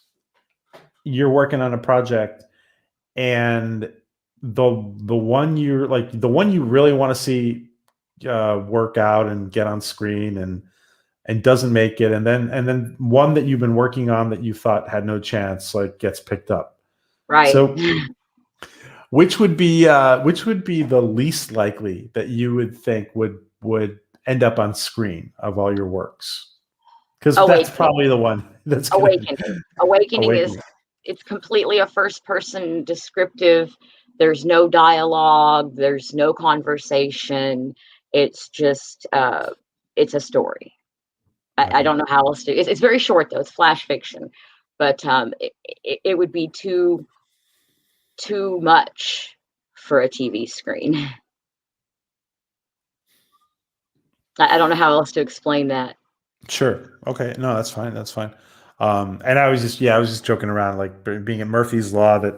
you're working on a project and the one you really want to see work out and get on screen and doesn't make it, and then one that you've been working on that you thought had no chance like gets picked up. Right. So which would be the least likely that you would think would end up on screen of all your works? Because that's Awakening. probably the one that's going to Awakening is, Awakening. it's completely a first person descriptive. There's no dialogue, there's no conversation. It's just it's a story. I Okay. don't know how else to. It's very short though. It's flash fiction, but it would be too much for a TV screen. I don't know how else to explain that. Sure. Okay. No, that's fine. That's fine. And I was just joking around, like being at Murphy's Law. No,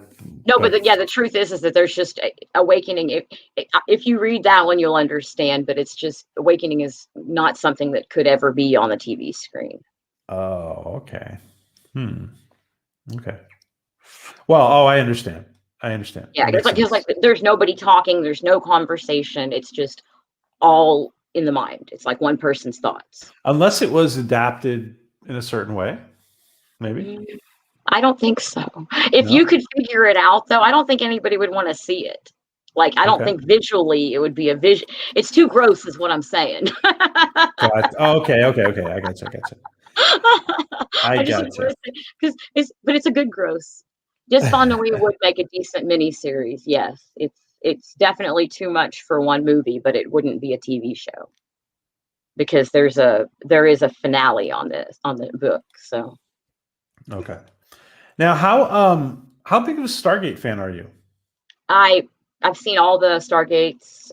but But the truth is that there's just awakening. If you read that one, you'll understand. But it's just awakening is not something that could ever be on the TV screen. oh, okay. Okay. Well, I understand. I understand. Yeah, That makes it's like sense. there's nobody talking. There's no conversation. It's just all in the mind. It's like one person's thoughts. Unless it was adapted in a certain way, maybe. Mm, I don't think so. If you No. could figure it out, though, I don't think anybody would want to see it. Like, I don't Okay. think visually it would be a vision. It's too gross, is what I'm saying. Okay. Okay. Okay. I gotcha. I gotcha. I I just want gotcha. to say but it's a good gross. Just on the way would make a decent miniseries. Yes, it's definitely too much for one movie, but it wouldn't be a TV show because there is a finale on the book. So Okay. Now, how big of a Stargate fan are you? I I've seen all the Stargates,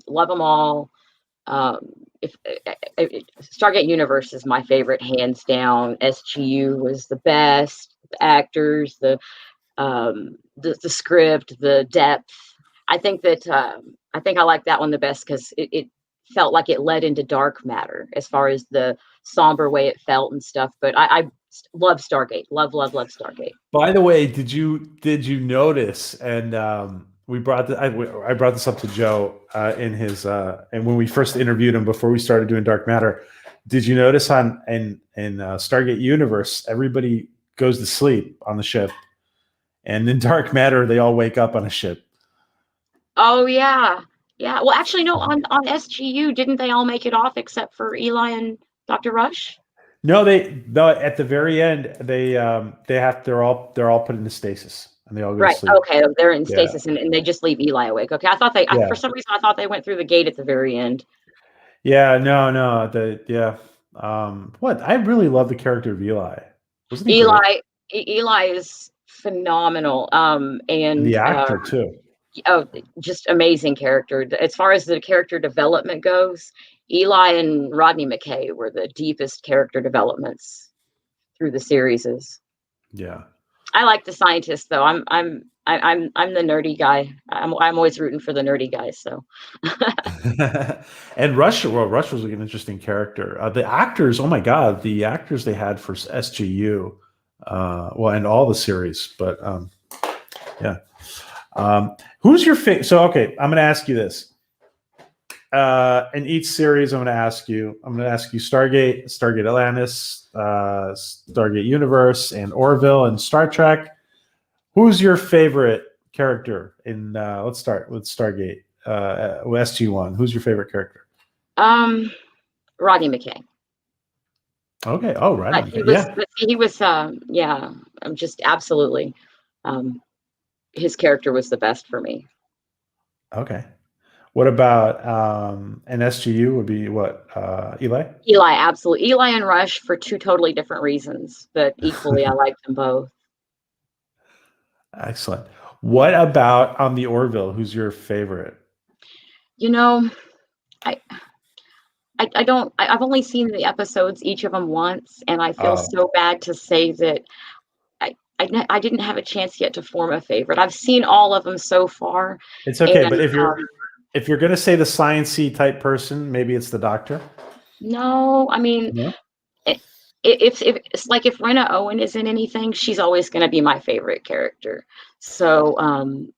love them all. Um, if Stargate Universe is my favorite, hands down. SGU was the best. The actors, the script, the depth. I think that I think I like that one the best because it felt like it led into dark matter as far as the somber way it felt and stuff. But I love Stargate. Love Stargate. By the way, did you notice? And I brought this up to Joe in his and when we first interviewed him before we started doing Dark Matter. Did you notice in Stargate Universe everybody goes to sleep on the ship, and in Dark Matter they all wake up on a ship? Oh yeah, yeah. Well, actually, no. On SGU, didn't they all make it off except for Eli and Dr. Rush? No, no. At the very end, they're all put into stasis and they all go to Right. sleep. Okay. They're in Yeah, stasis and they just leave Eli awake. Okay. I thought for yeah, some reason, I thought they went through the gate at the very end. yeah. No, no. Yeah. What I really love the character of Eli. Wasn't he great? Eli is phenomenal. And the actor too. Oh, just amazing character. As far as the character development goes, Eli and Rodney McKay were the deepest character developments through the series. Yeah. I like the scientist though. I'm the nerdy guy. I'm always rooting for the nerdy guys. So And Rush was like an interesting character. The actors, oh my god, the actors they had for SGU, and all the series. But yeah, who's your favorite? So okay, I'm going to ask you this. In each series, I'm going to ask you Stargate, Stargate Atlantis, Stargate Universe, and Orville, and Star Trek. Who's your favorite character in? Let's start with Stargate. SG1. Who's your favorite character? Rodney McKay. Okay. Oh, right on. But Yeah. he was yeah. I'm just absolutely. His character was the best for me. Okay. What about an SGU would be what? Eli? Eli, absolutely. Eli and Rush for two totally different reasons, but equally I liked them both. Excellent. What about on the Orville? Who's your favorite? You know, I I don't. I've only seen the episodes, each of them once, and I feel Oh, so bad to say that I didn't have a chance yet to form a favorite. I've seen all of them so far, it's okay. and But if you're gonna say the sciencey type person, maybe it's the doctor. no, I mean, No. if it's like if Rena Owen is in anything, she's always going to be my favorite character. So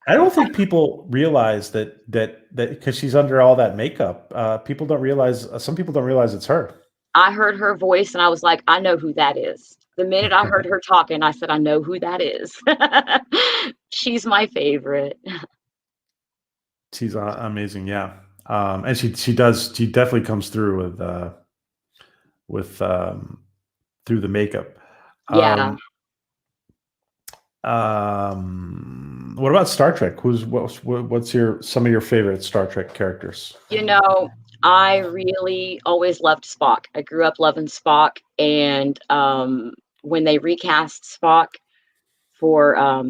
I don't think people realize that because she's under all that makeup. People don't realize. Some people don't realize it's her. I heard her voice and I was like, I know who that is. The minute I heard her talking, I said, I know who that is. She's my favorite. She's amazing, yeah. And she definitely comes through with through the makeup. Yeah. What about Star Trek? What's some of your favorite Star Trek characters? I really always loved Spock. I grew up loving Spock, and when they recast Spock for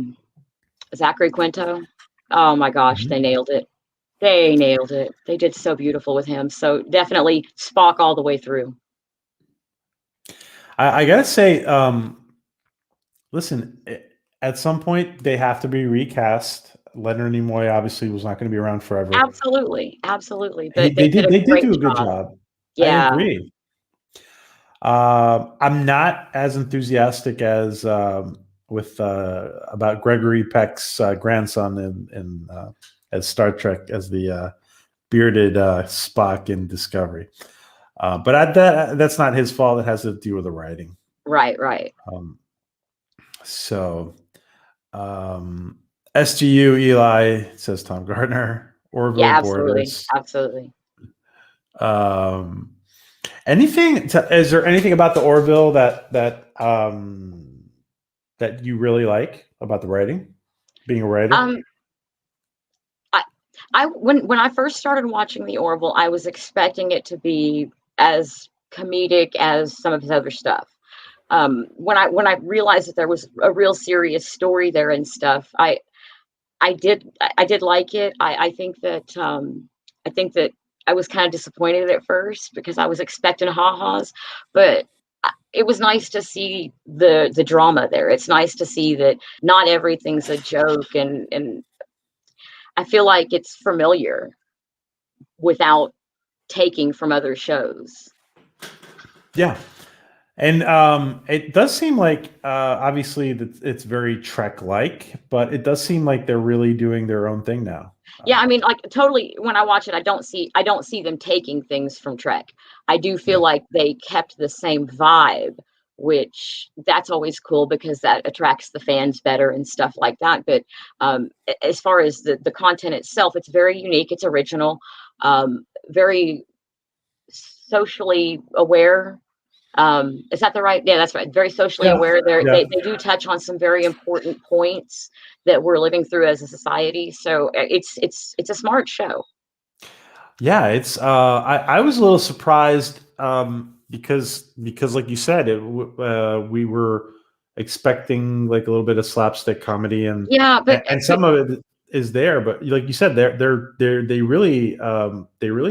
Zachary Quinto, oh my gosh, they nailed it. They nailed it. They did so beautiful with him. So definitely Spock all the way through. I gotta say, listen, at some point they have to be recast. Leonard Nimoy obviously was not going to be around forever. Absolutely. But They did did a great do a good job. job. Yeah. I agree. I'm not as enthusiastic as with about Gregory Peck's grandson in as Star Trek as the bearded Spock in Discovery. But that's not his fault. It has to do with the writing. Right. SGU Eli, says Tom Gardner. Orville, yeah, Borders. absolutely. Is there anything about the Orville that you really like about the writing? Being a writer? When I first started watching the Orville, I was expecting it to be as comedic as some of his other stuff. When I realized that there was a real serious story there and stuff, I did like it. I think that I was kind of disappointed at first because I was expecting ha-has, but it was nice to see the drama there. It's nice to see that not everything's a joke, and I feel like it's familiar without taking from other shows. Yeah. And it does seem like obviously that it's very Trek-like, but it does seem like they're really doing their own thing now. Yeah, I mean, like totally. When I watch it, I don't see them taking things from Trek. I do feel like they kept the same vibe, which that's always cool because that attracts the fans better and stuff like that. But as far as the content itself, it's very unique. It's original, very socially aware. Is that the right? Yeah, that's right. Very socially aware. They do touch on some very important points that we're living through as a society. So it's a smart show. Yeah, it's. I was a little surprised because like you said, we were expecting like a little bit of slapstick comedy and some of it is there, but like you said, they really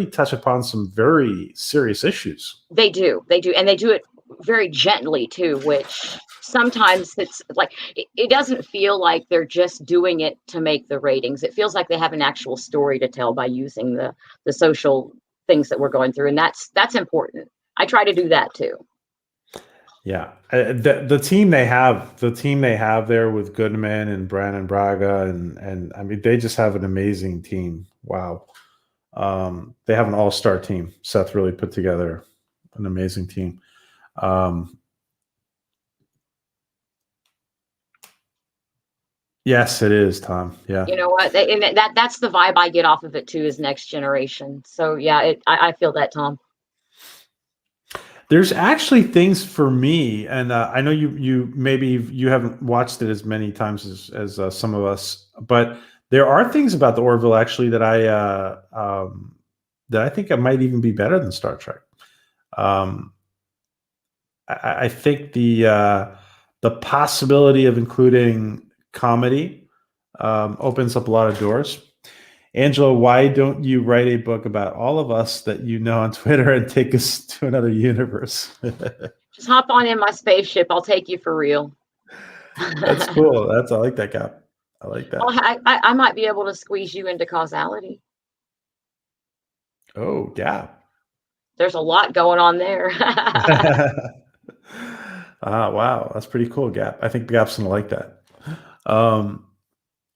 touch upon some very serious issues. They do, and they do it very gently too, which sometimes it's like it doesn't feel like they're just doing it to make the ratings. It feels like they have an actual story to tell by using the social things that we're going through, and that's important. I try to do that too. Yeah, the team they have there with Goodman and Brandon Braga and I mean they just have an amazing team. Wow, they have an all-star team. Seth really put together an amazing team. Yes, it is, Tom. Yeah, you know what? And that's the vibe I get off of it too. Is Next Generation. So yeah, I feel that, Tom. There's actually things for me, and I know you maybe you haven't watched it as many times as some of us, but there are things about the Orville actually that I think it might even be better than Star Trek. I think the possibility of including comedy opens up a lot of doors. Angela, why don't you write a book about all of us that you know on Twitter and take us to another universe? Just hop on in my spaceship. I'll take you for real. That's cool. I like that, Cap. I like that. Well, I might be able to squeeze you into causality. Oh, yeah. There's a lot going on there. Wow, that's pretty cool, Gap. I think Gap's gonna like that. Um,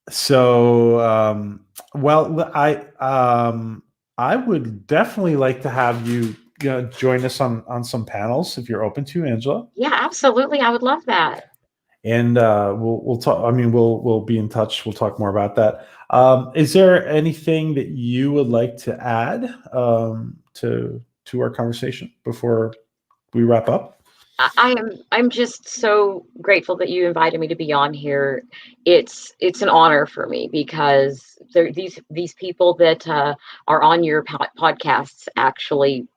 so, well, I would definitely like to have you, join us on some panels if you're open to, Angela. Yeah, absolutely. I would love that. And we'll talk. I mean, we'll be in touch. We'll talk more about that. Is there anything that you would like to add to our conversation before we wrap up? I'm just so grateful that you invited me to be on here. It's an honor for me because these people that are on your podcasts actually,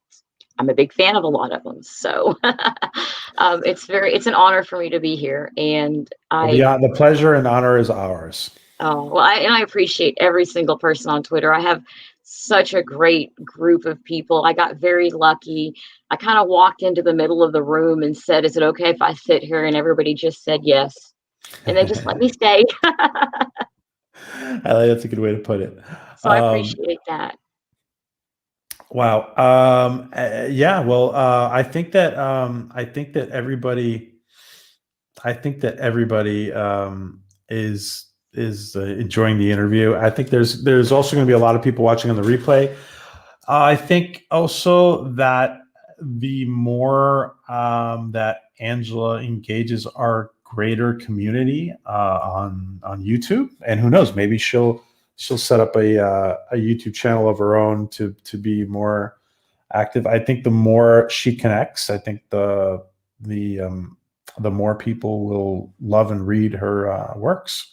I'm a big fan of a lot of them. So it's an honor for me to be here, and Well, I the pleasure and honor is ours. Oh, well, I appreciate every single person on Twitter. I have such a great group of people. I got very lucky. I kind of walked into the middle of the room and said, "Is it okay if I sit here?" And everybody just said yes. And they just let me stay. I like that's a good way to put it. So I appreciate that. Wow. Yeah. Well, I think that everybody is enjoying the interview. I think there's also going to be a lot of people watching on the replay. I think also that the more that Angela engages our greater community on YouTube, and who knows, maybe she'll set up a YouTube channel of her own to be more active. I think the more she connects, I think the more people will love and read her works.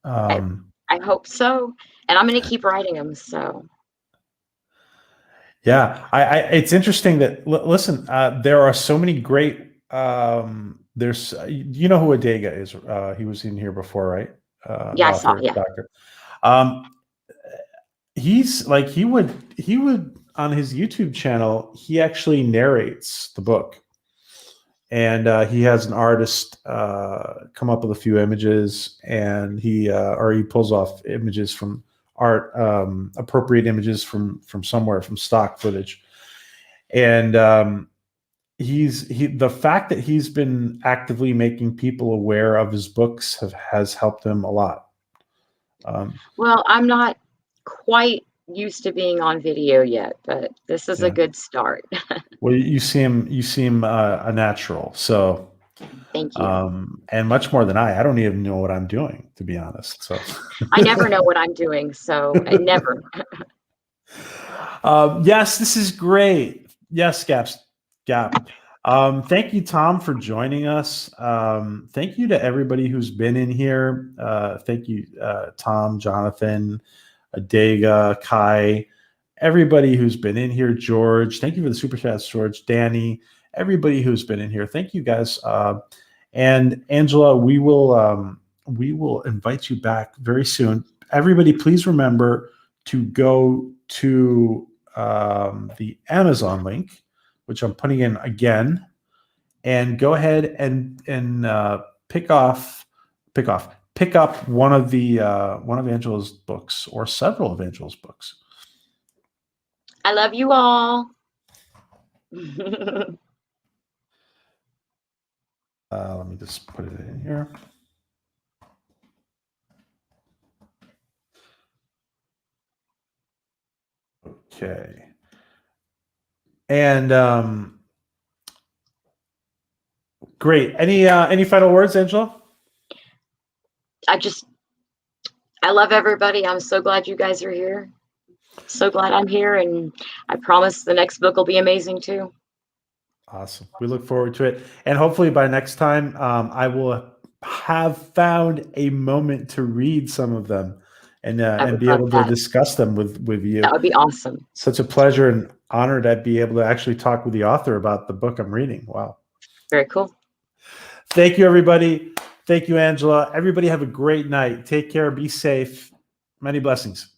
I hope so. And I'm going to keep writing them. So Yeah, it's interesting that listen. There are so many great. There's, you know who Adega is. He was in here before, right? The yeah, I saw. author, Yeah. doctor. Um, he's like he would on his YouTube channel. He actually narrates the book, and he has an artist come up with a few images, and he pulls off images from art, appropriate images from somewhere, from stock footage. And the fact that he's been actively making people aware of his books has helped him a lot. Well, I'm not quite used to being on video yet, but this is a Yeah. good start. Well, you seem a natural. So, Thank you. and much more than I don't even know what I'm doing, to be honest. So I never know what I'm doing, so I never. yes, this is great. Yes, Gap. Thank you, Tom, for joining us. Thank you to everybody who's been in here. Thank you, Tom, Jonathan, Adega, Kai, everybody who's been in here. George, thank you for the super chats, George, Danny, everybody who's been in here. Thank you, guys. And Angela, we will invite you back very soon. Everybody, please remember to go to the Amazon link, which I'm putting in again, and go ahead and pick up one of Angela's books, or several of Angela's books. I love you all. Let me just put it in here. Okay. And great. Any final words, Angela? I love everybody. I'm so glad you guys are here. So glad I'm here, and I promise the next book will be amazing too. Awesome. We look forward to it. And hopefully by next time, I will have found a moment to read some of them and be able to discuss them with you. That would be awesome. Such a pleasure and honor to be able to actually talk with the author about the book I'm reading. Wow. Very cool. Thank you, everybody. Thank you, Angela. Everybody have a great night. Take care. Be safe. Many blessings.